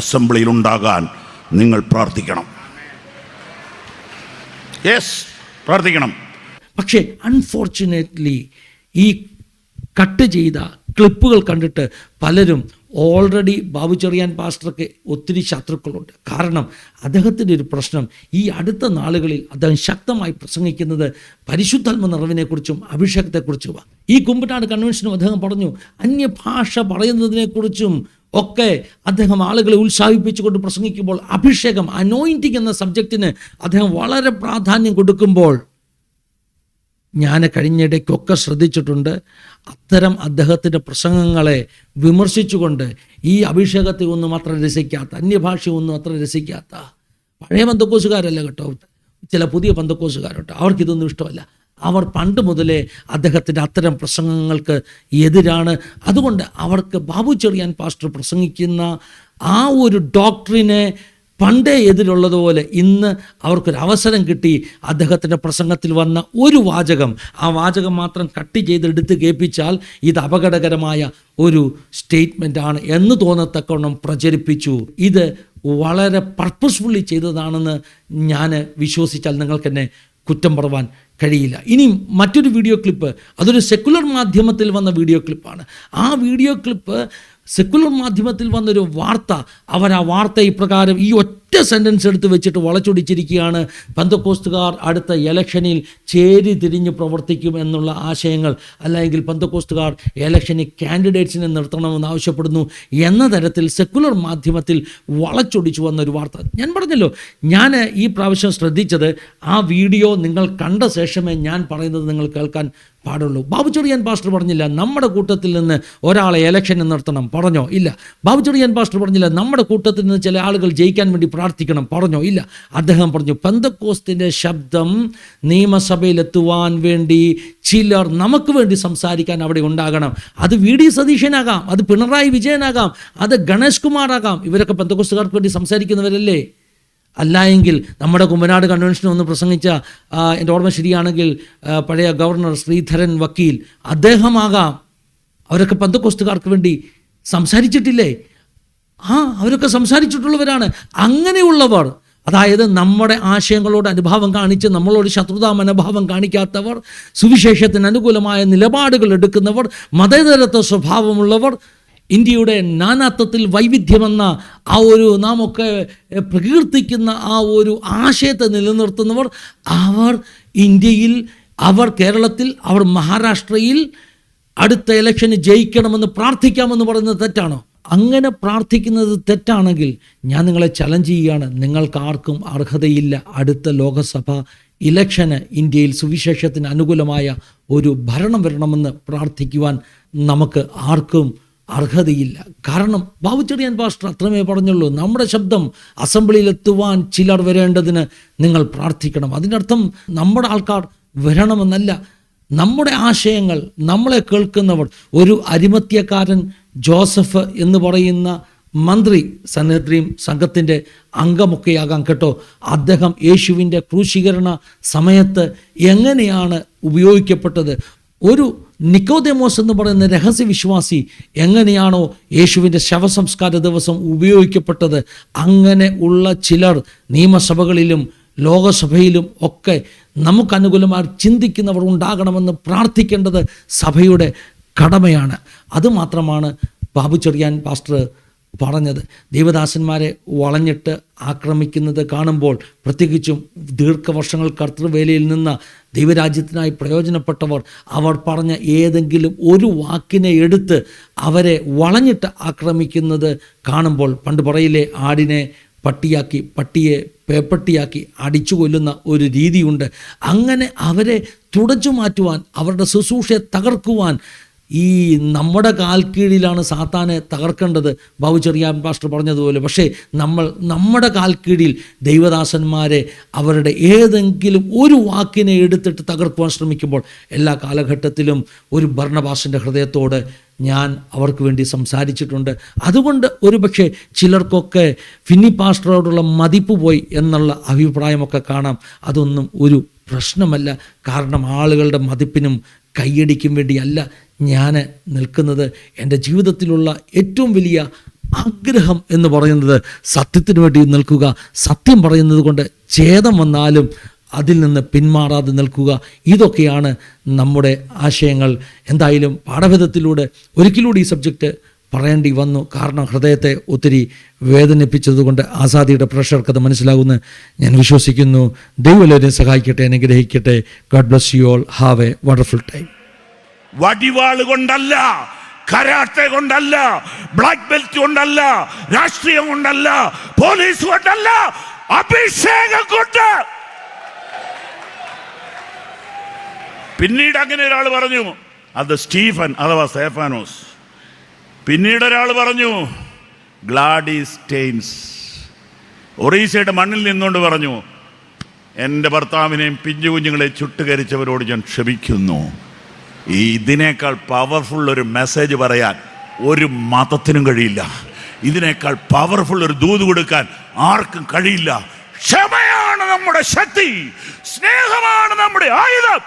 അസംബ്ലിയിൽ ഉണ്ടാകാൻ നിങ്ങൾ പ്രാർത്ഥിക്കണം. യെസ്, പ്രാർത്ഥിക്കണം.
പക്ഷേ അൺഫോർച്ചുനേറ്റ്ലി ഈ കട്ട് ചെയ്ത ക്ലിപ്പുകൾ കണ്ടിട്ട് പലരും ഓൾറെഡി ബാബു ചെറിയാൻ പാസ്റ്റർക്ക് ഒത്തിരി ശത്രുക്കളുണ്ട്. കാരണം അദ്ദേഹത്തിൻ്റെ ഒരു പ്രശ്നം, ഈ അടുത്ത നാളുകളിൽ അദ്ദേഹം ശക്തമായി പ്രസംഗിക്കുന്നത് പരിശുദ്ധാത്മ നിറവിനെക്കുറിച്ചും അഭിഷേകത്തെക്കുറിച്ചുമാണ്. ഈ കുമ്പനാട് കൺവെൻഷനും അദ്ദേഹം പറഞ്ഞു, അന്യഭാഷ പറയുന്നതിനെക്കുറിച്ചും ഒക്കെ അദ്ദേഹം ആളുകളെ ഉത്സാഹിപ്പിച്ചുകൊണ്ട് പ്രസംഗിക്കുമ്പോൾ അഭിഷേകം, അനോയിൻറ്റിങ് എന്ന സബ്ജക്റ്റിന് അദ്ദേഹം വളരെ പ്രാധാന്യം കൊടുക്കുമ്പോൾ ഞാൻ കഴിഞ്ഞിടയ്ക്കൊക്കെ ശ്രദ്ധിച്ചിട്ടുണ്ട്, അത്തരം അദ്ദേഹത്തിൻ്റെ പ്രസംഗങ്ങളെ വിമർശിച്ചുകൊണ്ട് ഈ അഭിഷേകത്തെ ഒന്നും അത്ര രസിക്കാത്ത, അന്യഭാഷയൊന്നും അത്ര രസിക്കാത്ത പഴയ പന്തക്കോസുകാരല്ല കേട്ടോ, ചില പുതിയ പന്തക്കോസുകാരുണ്ട്, അവർക്കിതൊന്നും ഇഷ്ടമല്ല. അവർ പണ്ട് മുതലേ അദ്ദേഹത്തിൻ്റെ അത്തരം പ്രസംഗങ്ങൾക്ക് എതിരാണ്. അതുകൊണ്ട് അവർക്ക് ബാബു ചെറിയാൻ പാസ്റ്റർ പ്രസംഗിക്കുന്ന ആ ഒരു ഡോക്ട്രിനെ പണ്ടേ എതിരുള്ളതുപോലെ ഇന്ന് അവർക്കൊരവസരം കിട്ടി. അദ്ദേഹത്തിൻ്റെ പ്രസംഗത്തിൽ വന്ന ഒരു വാചകം, ആ വാചകം മാത്രം കട്ട് ചെയ്തെടുത്ത് കേൾപ്പിച്ചാൽ ഇത് അപകടകരമായ ഒരു സ്റ്റേറ്റ്മെൻറ്റാണ് എന്ന് തോന്നത്തക്കവണ്ണം പ്രചരിപ്പിച്ചു. ഇത് വളരെ പർപ്പസ്ഫുള്ളി ചെയ്തതാണെന്ന് ഞാൻ വിശ്വസിച്ചാൽ നിങ്ങൾക്കെന്നെ കുറ്റം പറവാൻ കഴിയില്ല. ഇനി മറ്റൊരു വീഡിയോ ക്ലിപ്പ്, അതൊരു സെക്കുലർ മാധ്യമത്തിൽ വന്ന വീഡിയോ ക്ലിപ്പാണ്. ആ വീഡിയോ ക്ലിപ്പ് സെക്കുലർ മാധ്യമത്തിൽ വന്നൊരു വാർത്ത, അവർ ആ വാർത്ത ഇപ്രകാരം ഈ ഒറ്റ സെൻറ്റൻസ് എടുത്ത് വെച്ചിട്ട് വളച്ചൊടിച്ചിരിക്കുകയാണ്: പെന്തക്കോസ്തുകാർ അടുത്ത ഇലക്ഷനിൽ ചേരി തിരിഞ്ഞ് പ്രവർത്തിക്കും എന്നുള്ള ആശയങ്ങൾ, അല്ലെങ്കിൽ പെന്തക്കോസ്തുകാർ ഇലക്ഷനിൽ കാൻഡിഡേറ്റ്സിനെ നിർത്തണമെന്ന് ആവശ്യപ്പെടുന്നു എന്ന തരത്തിൽ സെക്കുലർ മാധ്യമത്തിൽ വളച്ചൊടിച്ചു വന്നൊരു വാർത്ത. ഞാൻ പറഞ്ഞല്ലോ, ഞാൻ ഈ പ്രാവശ്യം ശ്രദ്ധിച്ചത് ആ വീഡിയോ നിങ്ങൾ കണ്ട ശേഷമേ ഞാൻ പറയുന്നത് നിങ്ങൾ കേൾക്കാൻ പാടുള്ളൂ. ബാബു ചെറിയാൻ പാസ്റ്റർ പറഞ്ഞില്ല നമ്മുടെ കൂട്ടത്തിൽ നിന്ന് ഒരാളെ ഇലക്ഷന് നിർത്തണം, പറഞ്ഞോ? ഇല്ല. ബാബു ചെറിയാൻ പാസ്റ്റർ പറഞ്ഞില്ല നമ്മുടെ കൂട്ടത്തിൽ നിന്ന് ചില ആളുകൾ ജയിക്കാൻ വേണ്ടി പ്രാർത്ഥിക്കണം, പറഞ്ഞോ? ഇല്ല. അദ്ദേഹം പറഞ്ഞു പെന്തക്കോസ്തിൻ്റെ ശബ്ദം നിയമസഭയിലെത്തുവാൻ വേണ്ടി ചിലർ നമുക്ക് വേണ്ടി സംസാരിക്കാൻ അവിടെ ഉണ്ടാകണം. അത് വി.ഡി. സതീശനാകാം, അത് പിണറായി വിജയനാകാം, അത് ഗണേഷ് കുമാറാകാം. ഇവരൊക്കെ പെന്തക്കോസ്തുകാർക്ക് വേണ്ടി സംസാരിക്കുന്നവരല്ലേ? അല്ല എങ്കിൽ നമ്മുടെ കുമ്പനാട് കൺവെൻഷന് ഒന്ന് പ്രസംഗിച്ച, എൻ്റെ ഓർമ്മ ശരിയാണെങ്കിൽ പഴയ ഗവർണർ ശ്രീധരൻ വക്കീൽ, അദ്ദേഹമാകാം. അവരൊക്കെ പെന്തക്കോസ്തുകാർക്ക് വേണ്ടി സംസാരിച്ചിട്ടില്ലേ? അവരൊക്കെ സംസാരിച്ചിട്ടുള്ളവരാണ്. അങ്ങനെയുള്ളവർ, അതായത് നമ്മുടെ ആശയങ്ങളോട് അനുഭാവം കാണിച്ച് നമ്മളോട് ശത്രുതാ മനോഭാവം കാണിക്കാത്തവർ, സുവിശേഷത്തിന് അനുകൂലമായ നിലപാടുകൾ എടുക്കുന്നവർ, മതേതരത്വ സ്വഭാവമുള്ളവർ, ഇന്ത്യയുടെ നാനാത്വത്തിൽ വൈവിധ്യമെന്ന ആ ഒരു നാം ഒക്കെ പ്രകീർത്തിക്കുന്ന ആ ഒരു ആശയത്തെ നിലനിർത്തുന്നവർ, അവർ ഇന്ത്യയിൽ, അവർ കേരളത്തിൽ, അവർ മഹാരാഷ്ട്രയിൽ അടുത്ത ഇലക്ഷന് ജയിക്കണമെന്ന് പ്രാർത്ഥിക്കാമെന്ന് പറയുന്നത് തെറ്റാണോ? അങ്ങനെ പ്രാർത്ഥിക്കുന്നത് തെറ്റാണെങ്കിൽ ഞാൻ നിങ്ങളെ ചലഞ്ച് ചെയ്യുകയാണ്. നിങ്ങൾക്കാർക്കും അർഹതയില്ല അടുത്ത ലോകസഭ ഇലക്ഷന് ഇന്ത്യയിൽ സുവിശേഷത്തിന് അനുകൂലമായ ഒരു ഭരണം വരണമെന്ന് പ്രാർത്ഥിക്കുവാൻ നമുക്ക് ആർക്കും അർഹതയില്ല. കാരണം ബാബു ചെറിയാൻ പാസ്റ്റർ അത്രമേ പറഞ്ഞുള്ളൂ, നമ്മുടെ ശബ്ദം അസംബ്ലിയിലെത്തുവാൻ ചിലർ വരേണ്ടതിന് നിങ്ങൾ പ്രാർത്ഥിക്കണം. അതിനർത്ഥം നമ്മുടെ ആൾക്കാർ വരണമെന്നല്ല. നമ്മുടെ ആശയങ്ങൾ, നമ്മളെ കേൾക്കുന്നവർ, ഒരു അരിമത്യക്കാരൻ ജോസഫ് എന്ന് പറയുന്ന മന്ത്രി, സന്നദ്രീം സംഘത്തിൻ്റെ അംഗമൊക്കെയാകാം കേട്ടോ, അദ്ദേഹം യേശുവിൻ്റെ ക്രൂശീകരണ സമയത്ത് എങ്ങനെയാണ് ഉപയോഗിക്കപ്പെട്ടത്, ഒരു നിക്കോദേമോസ് എന്ന് പറയുന്ന രഹസ്യവിശ്വാസി എങ്ങനെയാണോ യേശുവിൻ്റെ ശവസംസ്കാര ദിവസം ഉപയോഗിക്കപ്പെട്ടത്, അങ്ങനെ ഉള്ള ചിലർ നിയമസഭകളിലും ലോകസഭയിലും ഒക്കെ നമുക്കനുകൂലമായി ചിന്തിക്കുന്നവർ ഉണ്ടാകണമെന്ന് പ്രാർത്ഥിക്കേണ്ടത് സഭയുടെ കടമയാണ്. അതുമാത്രമാണ് ബാബു ചെറിയാൻ പാസ്റ്റർ പറഞ്ഞത്. ദൈവദാസന്മാരെ വളഞ്ഞിട്ട് ആക്രമിക്കുന്നത് കാണുമ്പോൾ, പ്രത്യേകിച്ചും ദീർഘവർഷങ്ങൾ കർത്തൃവേലയിൽ നിന്ന് ദൈവരാജ്യത്തിനായി പ്രയോജനപ്പെട്ടവർ, അവർ പറഞ്ഞ ഏതെങ്കിലും ഒരു വാക്കിനെ എടുത്ത് അവരെ വളഞ്ഞിട്ട് ആക്രമിക്കുന്നത് കാണുമ്പോൾ, പണ്ട് പറയില്ലേ, ആടിനെ പട്ടിയാക്കി പട്ടിയെ പേപ്പട്ടിയാക്കി അടിച്ചു കൊല്ലുന്ന ഒരു രീതിയുണ്ട്. അങ്ങനെ അവരെ തുടച്ചു മാറ്റുവാൻ, അവരുടെ ശുശ്രൂഷയെ തകർക്കുവാൻ ഈ നമ്മുടെ കാൽ കീഴിലാണ് സാത്താനെ തകർക്കേണ്ടത്, ബാബു ചെറിയാൻ പാസ്റ്റർ പറഞ്ഞതുപോലെ. പക്ഷേ നമ്മുടെ കാൽ കീഴിൽ ദൈവദാസന്മാരെ അവരുടെ ഏതെങ്കിലും ഒരു വാക്കിനെ എടുത്തിട്ട് തകർക്കുവാൻ ശ്രമിക്കുമ്പോൾ എല്ലാ കാലഘട്ടത്തിലും ഒരു ഭർണബാസിൻ്റെ ഹൃദയത്തോട് ഞാൻ അവർക്ക് വേണ്ടി സംസാരിച്ചിട്ടുണ്ട്. അതുകൊണ്ട് ഒരുപക്ഷെ ചിലർക്കൊക്കെ ഫിന്നി പാസ്റ്ററോടുള്ള മതിപ്പ് പോയി എന്നുള്ള അഭിപ്രായമൊക്കെ കാണാം. അതൊന്നും ഒരു പ്രശ്നമല്ല. കാരണം ആളുകളുടെ മതിപ്പിനും കയ്യടിക്കും വേണ്ടിയല്ല ഞാൻ നിൽക്കുന്നത്. എൻ്റെ ജീവിതത്തിലുള്ള ഏറ്റവും വലിയ ആഗ്രഹം എന്ന് പറയുന്നത് സത്യത്തിന് വേണ്ടി നിൽക്കുക, സത്യം പറയുന്നത് കൊണ്ട് ഛേദം വന്നാലും അതിൽ നിന്ന് പിന്മാറാതെ നിൽക്കുക. ഇതൊക്കെയാണ് നമ്മുടെ ആശയങ്ങൾ. എന്തായാലും പാഠഭേദത്തിലൂടെ ഒരിക്കലൂടെ ഈ സബ്ജക്റ്റ് പറയേണ്ടി വന്നു. കാരണം ഹൃദയത്തെ ഒത്തിരി വേദനിപ്പിച്ചതുകൊണ്ട് ആസാദിയുടെ പ്രഷർക്ക് അത് മനസ്സിലാകുമെന്ന് ഞാൻ വിശ്വസിക്കുന്നു. ദൈവം എല്ലാവരെയും സഹായിക്കട്ടെ, അനുഗ്രഹിക്കട്ടെ. God bless you all. Have a wonderful time.
വടിവാള് കൊണ്ടല്ല, കരാട്ടെ കൊണ്ടല്ല, ബ്ലാക്ക് ബെൽറ്റ് കൊണ്ടല്ല, രാഷ്ട്രീയം കൊണ്ടല്ല, പോലീസ് കൊണ്ടല്ല, അഭിഷേകം കൊണ്ട്. പിന്നീട് അങ്ങനെ ഒരാൾ പറഞ്ഞു, അത് സ്റ്റീഫൻ അഥവാ സ്തേഫാനോസ്. പിന്നീട് ഒരാൾ പറഞ്ഞു ഗ്ലാഡീസ് സ്റ്റെയിൻസ്. ഒറീസയുടെ മണ്ണിൽ നിന്നുകൊണ്ട് പറഞ്ഞു, എൻ്റെ ഭർത്താവിനെയും പിഞ്ചു കുഞ്ഞുങ്ങളെ ചുട്ടുകരിച്ചവരോട് ഞാൻ ക്ഷമിക്കുന്നു. ഇതിനേക്കാൾ പവർഫുൾ ഒരു മെസ്സേജ് പറയാൻ ഒരു മതത്തിനും കഴിയില്ല. ഇതിനേക്കാൾ പവർഫുൾ ഒരു ദൂത് കൊടുക്കാൻ ആർക്കും കഴിയില്ല. ക്ഷമയാണ് നമ്മുടെ ശക്തി, സ്നേഹമാണ് നമ്മുടെ ആയുധം.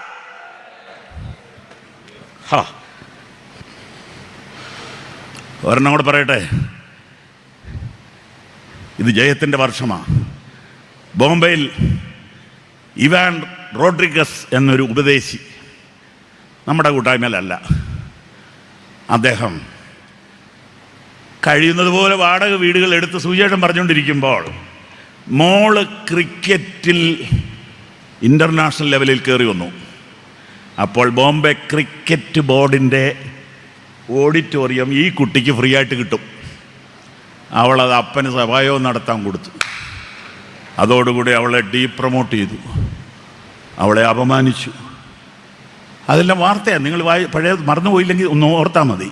ഒരെണ്ണം കൂടെ പറയട്ടെ. ഇത് ജയത്തിൻ്റെ വർഷമാണ്. ബോംബെയിൽ ഇവാൻ റോഡ്രിഗസ് എന്നൊരു ഉപദേശി, നമ്മുടെ കൂട്ടായ്മയിലല്ല, അദ്ദേഹം കഴിയുന്നത് പോലെ വാടക വീടുകൾ എടുത്ത് സുവിശേഷം പറഞ്ഞുകൊണ്ടിരിക്കുമ്പോൾ മോള് ക്രിക്കറ്റിൽ ഇൻ്റർനാഷണൽ ലെവലിൽ കയറി വന്നു. അപ്പോൾ ബോംബെ ക്രിക്കറ്റ് ബോർഡിൻ്റെ ഓഡിറ്റോറിയം ഈ കുട്ടിക്ക് ഫ്രീ ആയിട്ട് കിട്ടും. അവളത് അപ്പന് സഭായോഗം നടത്താൻ കൊടുത്തു. അതോടുകൂടി അവളെ ഡീപ്രമോട്ട് ചെയ്തു, അവളെ അപമാനിച്ചു. അതെല്ലാം വാർത്തയാണ്. നിങ്ങൾ പഴയ മറന്നുപോയില്ലെങ്കിൽ ഒന്ന് ഓർത്താൽ മതി.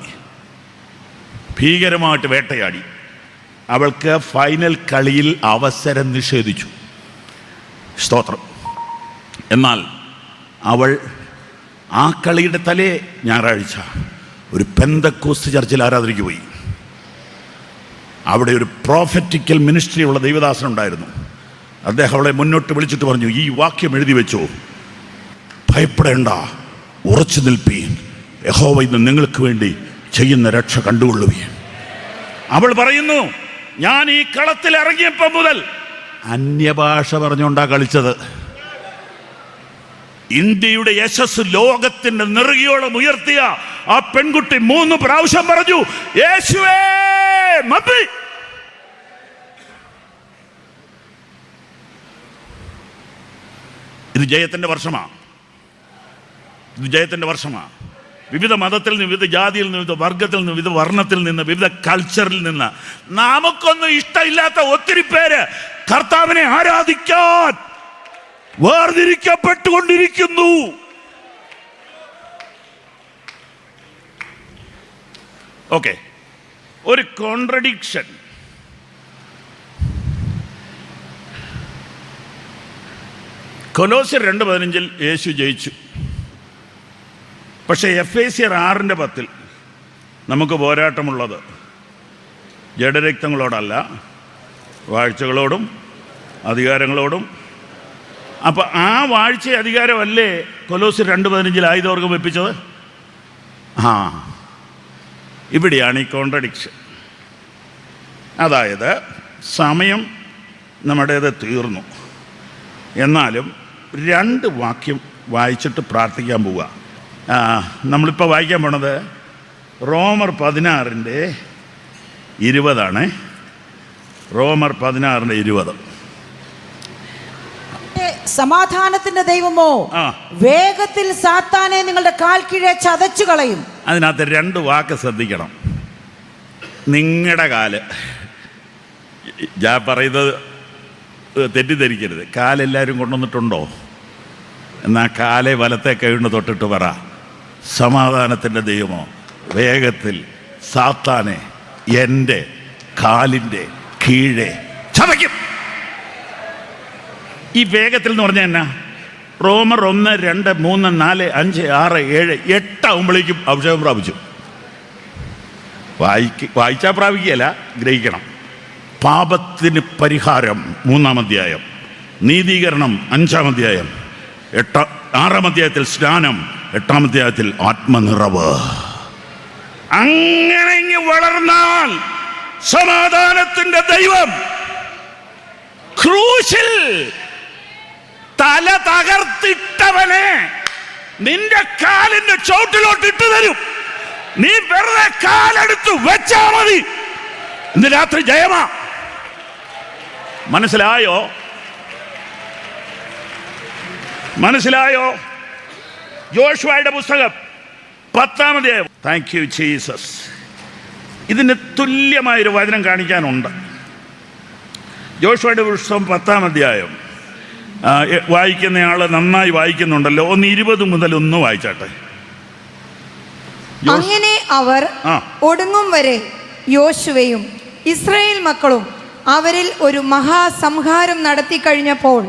ഭീകരമായിട്ട് വേട്ടയാടി. അവൾക്ക് ഫൈനൽ കളിയിൽ അവസരം നിഷേധിച്ചു. സ്തോത്രം. എന്നാൽ അവൾ ആ കളിയുടെ തലേ ഞായറാഴ്ച ഒരു പെന്തക്കോസ്ത് ചർച്ചിൽ ആരാധനയ്ക്ക് പോയി. അവിടെ ഒരു പ്രോഫറ്റിക്കൽ മിനിസ്ട്രി ഉള്ള ദൈവദാസനുണ്ടായിരുന്നു. അദ്ദേഹം അവളെ മുന്നോട്ട് വിളിച്ചിട്ട് പറഞ്ഞു, ഈ വാക്യം എഴുതി വെച്ചോ, ഭയപ്പെടേണ്ട, ഉറച്ചു നിൽപ്പീൻ, യഹോവ ഇന്ന് നിങ്ങൾക്ക് വേണ്ടി ചെയ്യുന്ന രക്ഷ കണ്ടുകൊള്ളുവീൻ. അവൾ പറയുന്നു, ഞാൻ ഈ കളത്തിൽ ഇറങ്ങിയപ്പോൾ മുതൽ അന്യഭാഷ പറഞ്ഞുകൊണ്ടാ കളിച്ചത്. ഇന്ത്യയുടെ യശസ് ലോകത്തിന്റെ നെറുകയോളം ഉയർത്തിയ ആ പെൺകുട്ടി 3 പ്രാവശ്യം പറഞ്ഞു, യേശുവേ നന്ദി. ഇത് ജയത്തിന്റെ വർഷമാണ്. ഇത് ജയത്തിന്റെ വർഷമാണ്. വിവിധ മതത്തിൽ നിന്ന്, വിവിധ ജാതിയിൽ നിന്ന്, വിവിധ വർഗത്തിൽ നിന്ന്, വിവിധ വർണ്ണത്തിൽ നിന്ന്, വിവിധ കൾച്ചറിൽ നിന്ന് നമുക്കൊന്നും ഇഷ്ടമില്ലാത്ത ഒത്തിരി പേര് കർത്താവിനെ ആരാധിക്കാൻ വേർതിരിക്കപ്പെട്ടുകൊണ്ടിരിക്കുന്നു. ഓക്കെ, ഒരു കോൺട്രഡിക്ഷൻ. കൊലോസ്യർ 2:15 യേശു ജയിച്ചു. പക്ഷേ എഫേസ്യർ 6:10 നമുക്ക് പോരാട്ടമുള്ളത് ജഡരക്തങ്ങളോടല്ല, വാഴ്ചകളോടും അധികാരങ്ങളോടും. അപ്പം ആ വാഴ്ച അധികാരമല്ലേ കൊലോസ്യർ 2:15 ആയുധവർഗം വെപ്പിച്ചത്? ഇവിടെയാണ് ഈ കോൺട്രഡിക്ഷൻ. അതായത് സമയം നമ്മുടേത് തീർന്നു, എന്നാലും 2 വാക്യം വായിച്ചിട്ട് പ്രാർത്ഥിക്കാൻ പോവുക. നമ്മളിപ്പോൾ വായിക്കാൻ പോണത് റോമർ 16:20 റോമർ 16:20.
സമാധാനത്തിന്റെ ദൈവമോ വേഗത്തിൽ സാത്താനെ നിങ്ങളുടെ കാൽ കീഴെ ചതച്ചു കളയും.
അതിനകത്ത് 2 വാക്ക് ശ്രദ്ധിക്കണം. നിങ്ങളുടെ കാല്, ഞാൻ പറയുന്നത് തെറ്റിദ്ധരിക്കരുത്. കാലെല്ലാവരും കൊണ്ടുവന്നിട്ടുണ്ടോ? എന്നാൽ കാലെ വലത്തെ കൈകൊണ്ട് തൊട്ടിട്ട് പറ, സമാധാനത്തിൻ്റെ ദൈവമോ വേഗത്തിൽ സാത്താനെ എൻ്റെ കാലിൻ്റെ കീഴെ ചതയ്ക്കും. ഈ വേഗത്തിൽ എന്ന് പറഞ്ഞാൽ എന്നാ? റോമർ 1, 2, 3, 4, 5, 6, 7, 8 ആകുമ്പോഴേക്കും അഭിഷേകം പ്രാപിച്ചു. വായിച്ചാൽ പ്രാപിക്കുകയല്ല, ഗ്രഹിക്കണം. പാപത്തിന് പരിഹാരം 3-ാം അധ്യായം, നീതീകരണം 5-ാം അധ്യായം, 6-ാം അധ്യായത്തിൽ സ്നാനം, 8-ാം അധ്യായത്തിൽ ആത്മനിറവ്. അങ്ങനെ ഇങ്ങ് വളർന്നാൽ സമാധാനത്തിന്റെ ദൈവം ക്രൂശിൽ തല തകർത്തിട്ടവനെ നിന്റെ കാലിന്റെ ചോട്ടിലോട്ട് ഇട്ടു തരും. നീ വെറുതെ കാലെടുത്ത് വെച്ചാ മതി. ഇന്ന് രാത്രി ജയമാ. മനസ്സിലായോ? മനസ്സിലായോ? യോശുവയുടെ പുസ്തകം 10-ാം അധ്യായം. Thank you Jesus. ഇതിന് തുല്യമായൊരു വചനം കാണിക്കാനുണ്ട്. യോശുവയുടെ പുസ്തകം 10-ാം അധ്യായം. വായിക്കുന്നയാള് നന്നായി വായിക്കുന്നുണ്ടല്ലോ. 1:20 മുതൽ ഒന്ന് വായിച്ചാട്ടെ.
അങ്ങനെ അവർ ഒടുങ്ങും വരെ യോശുവയും ഇസ്രായേൽ മക്കളും അവരിൽ ഒരു മഹാസംഹാരം നടത്തി കഴിഞ്ഞപ്പോൾ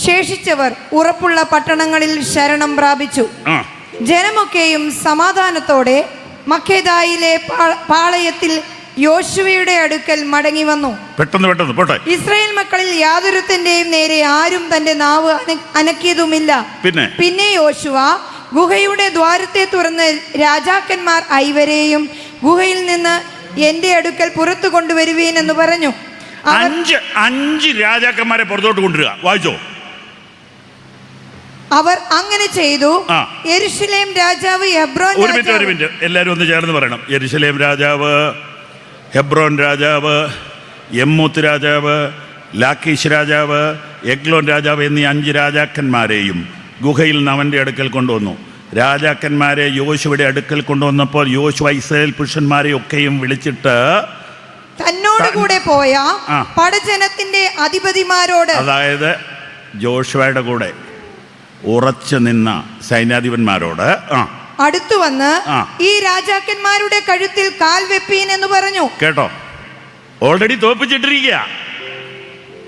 ശേഷിച്ചവർ ഉറപ്പുള്ള പട്ടണങ്ങളിൽ ശരണം പ്രാപിച്ചു. ജനമൊക്കെയും സമാധാനത്തോടെ മക്കേദായിലെ പാളയത്തിൽ യോശുവയുടെ അടുക്കൽ മടങ്ങി വന്നു.
പെട്ടെന്ന് പോട്ടെ.
ഇസ്രായേൽ മക്കളിൽ യാതൊരുത്തിന്റെയും നേരെ ആരും തന്റെ നാവ് അനക്കിയതുമില്ല. പിന്നെ യോശുവ ഗുഹയുടെ ദ്വാരത്തെ തുറന്ന് രാജാക്കന്മാർ 5 ഗുഹയിൽ നിന്ന് എന്റെ അടുക്കൽ പുറത്തു കൊണ്ടുവരുവീൻ എന്ന് പറഞ്ഞു.
5 രാജാക്കന്മാരെ പുറത്തോട്ട് കൊണ്ടുവരിക. വായിച്ചോ.
അവർ അങ്ങനെ ചെയ്തു. യെരുശലേം രാജാവ്, ഹെബ്രോൻ
ഒരു മിനിറ്റ് എല്ലാവരും ഒന്ന് ചേർന്ന് പറയണം. യെരുശലേം രാജാവ്, ഹെബ്രോൻ രാജാവ്, യമ്മൂത്ത് രാജാവ്, ലാക്കീഷ് രാജാവ്, എഗ്ലോൻ രാജാവ് എന്നീ 5 രാജാക്കന്മാരെയും ഗുഹയിൽ നിന്ന് അവൻ്റെ അടുക്കൽ കൊണ്ടുവന്നു. രാജാക്കന്മാരെ യോശുവയുടെ അടുക്കൽ കൊണ്ടുവന്നപ്പോൾ യോശുവ ഇസ്രായേൽ പുരുഷന്മാരെ ഒക്കെയും വിളിച്ചിട്ട്
തന്നോട് കൂടെ പോയ പടജനത്തിന്റെ അധിപതിമാരോട്,
അതായത് ജോഷുവയുടെ കൂടെ ഉറച്ചു നിന്ന സൈന്യാധിപന്മാരോട്
അടുത്തു വന്ന് ഈ രാജാക്കന്മാരുടെ കഴുത്തിൽ കാൽ വെപ്പീൻ എന്ന് പറഞ്ഞു.
കേട്ടോ, ഓൾറെഡി തോപ്പിച്ചിട്ടിരിക്കുക.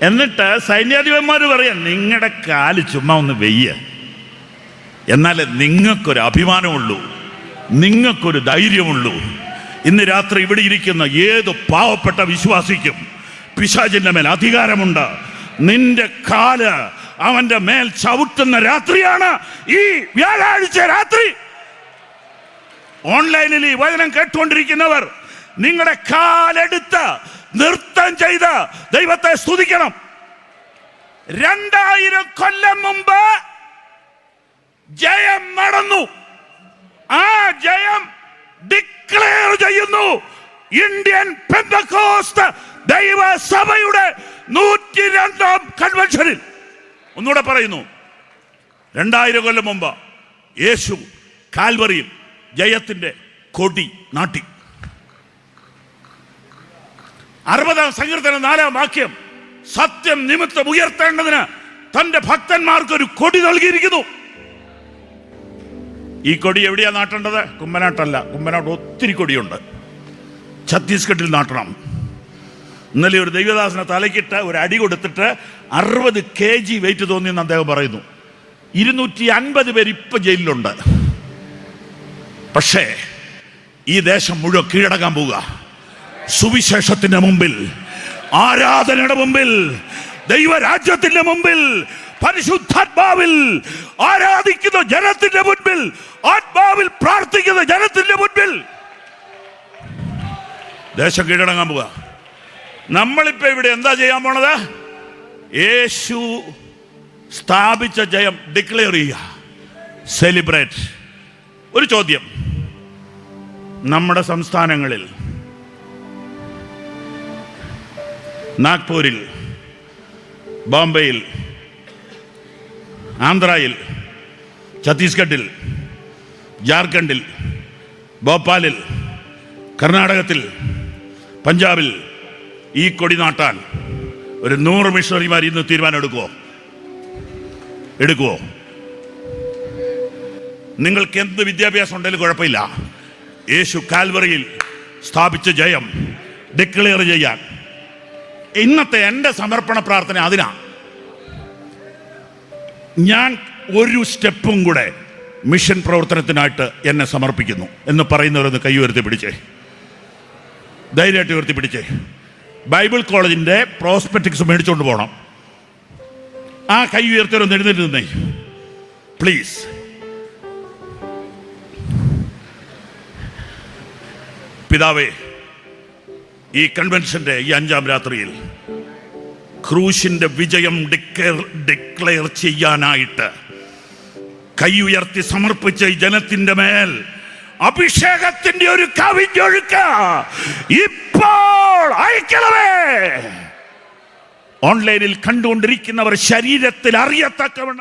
എന്നിട്ട് സൈന്യാധിപന്മാർ പറയാം, നിങ്ങളുടെ കാല് ചുമ്മാ ഒന്ന് വെയ്യ, എന്നാലേ നിങ്ങൾക്കൊരു അഭിമാനമുള്ളൂ, നിങ്ങൾക്കൊരു ധൈര്യമുള്ളൂ. ഇന്ന് രാത്രി ഇവിടെ ഇരിക്കുന്ന ഏത് പാവപ്പെട്ട വിശ്വാസിക്കും പിശാചിന്റെ മേൽ അധികാരമുണ്ട്. നിന്റെ കാല് അവന്റെ മേൽ ചവിട്ടുന്ന രാത്രിയാണ് ഈ വ്യാഴാഴ്ച രാത്രി. ഓൺലൈനിൽ ഈ വചനം കേട്ടുകൊണ്ടിരിക്കുന്നവർ നിങ്ങളുടെ കാലെടുത്ത് നൃത്തം ചെയ്ത് ദൈവത്തെ സ്തുതിക്കണം. 2000 കൊല്ലം മുമ്പ് ജയം നടന്നു. ആ ജയം ഡിക്ലെയർ ചെയ്യുന്നു ഇന്ത്യൻ പെന്തക്കോസ്ത് ദൈവസഭയുടെ 102-ാം കൺവെൻഷനിൽ. ഒന്നുകൂടെ പറയുന്നു, 2000 കൊല്ലം മുമ്പ് യേശു കാൽവറിയിൽ ജയത്തിന്റെ കൊടി നാട്ടി. 60-ാം സങ്കീർത്തനം 4-ാം വാക്യം, സത്യം നിമിത്തം ഉയർത്തേണ്ടതിന് തന്റെ ഭക്തന്മാർക്ക് ഒരു കൊടി നൽകിയിരിക്കുന്നു. ഈ കൊടി എവിടെയാ നാട്ടേണ്ടത്? കുമ്പനാട്ടല്ല. കുമ്പനാട്ട് ഒത്തിരി കൊടിയുണ്ട്. ഛത്തീസ്ഗഡിൽ നാട്ടണം. ഇന്നലെ ഒരു ദൈവദാസനെ തലക്കിട്ട് ഒരു അടി കൊടുത്തിട്ട് 60 kg വെയിറ്റ് തോന്നിയെന്ന് അദ്ദേഹം പറയുന്നു. 250 പേര് ഇപ്പം ജയിലിലുണ്ട്. പക്ഷേ ഈ ദേശം മുഴുവൻ കീഴടക്കാൻ പോവുക. സുവിശേഷത്തിന്റെ മുമ്പിൽ, ആരാധനയുടെ മുമ്പിൽ, ദൈവരാജ്യത്തിന്റെ മുമ്പിൽ, പരിശുദ്ധാത്മാവിൽ ആരാധിക്കുന്ന ജനത്തിന്റെ മുൻപിൽ, ആത്മാവിൽ പ്രാർത്ഥിക്കുന്ന ജനത്തിന്റെ മുൻപിൽ ദേശം കീഴടങ്ങാൻ പോവുക. നമ്മളിപ്പോ ഇവിടെ എന്താ ചെയ്യാൻ പോണത്? യേശു സ്ഥാപിച്ച ജയം ഡിക്ലെയർ ചെയ്യുക, സെലിബ്രേറ്റ്. ഒരു ചോദ്യം, നമ്മുടെ സംസ്ഥാനങ്ങളിൽ നാഗ്പൂരിൽ, ബോംബെയിൽ, ആന്ധ്രയിൽ, ഛത്തീസ്ഗഡിൽ, ജാർഖണ്ഡിൽ, ഭോപ്പാലിൽ, കർണാടകത്തിൽ, പഞ്ചാബിൽ ഈ കൊടി നാട്ടാൻ ഒരു 100 മിഷണറിമാർ ഇന്ന് തീരുമാനം എടുക്കുവോ? നിങ്ങൾക്ക് എന്ത് വിദ്യാഭ്യാസം ഉണ്ടെങ്കിലും കുഴപ്പമില്ല. യേശു കാൽവറിയിൽ സ്ഥാപിച്ച ജയം ഡിക്ലെയർ ചെയ്യാൻ ഇന്നത്തെ എൻ്റെ സമർപ്പണ പ്രാർത്ഥന അതിനാ. ഞാൻ ഒരു സ്റ്റെപ്പും കൂടെ മിഷൻ പ്രവർത്തനത്തിനായിട്ട് എന്നെ സമർപ്പിക്കുന്നു എന്ന് പറയുന്നവരൊന്ന് കൈ ഉയർത്തി പിടിച്ചേ, ധൈര്യമായിട്ട് ഉയർത്തി പിടിച്ചേ. ബൈബിൾ കോളേജിൻ്റെ പ്രോസ്പെക്ടിക്സ് മേടിച്ചുകൊണ്ട് പോകണം. ആ കൈ ഉയർത്തിയവരൊന്ന് എഴുന്നേറ്റ് നിന്നേ പ്ലീസ്. പിതാവേ, ഈ കൺവെൻഷന്റെ ഈ 5-ാം രാത്രിയിൽ ക്രൂശിന്റെ വിജയം ഡിക്ലെയർ ചെയ്യാനായിട്ട് കൈ ഉയർത്തി സമർപ്പിച്ച ഈ ജനത്തിന്റെ മേൽ അഭിഷേകത്തിന്റെ ഒരു കവിഞ്ഞൊഴുക്ക് ഇപ്പോൾ അയക്കണമേ. ഓൺലൈനിൽ കണ്ടുകൊണ്ടിരിക്കുന്നവർ ശരീരത്തിൽ അറിയത്തക്കവണ്ണം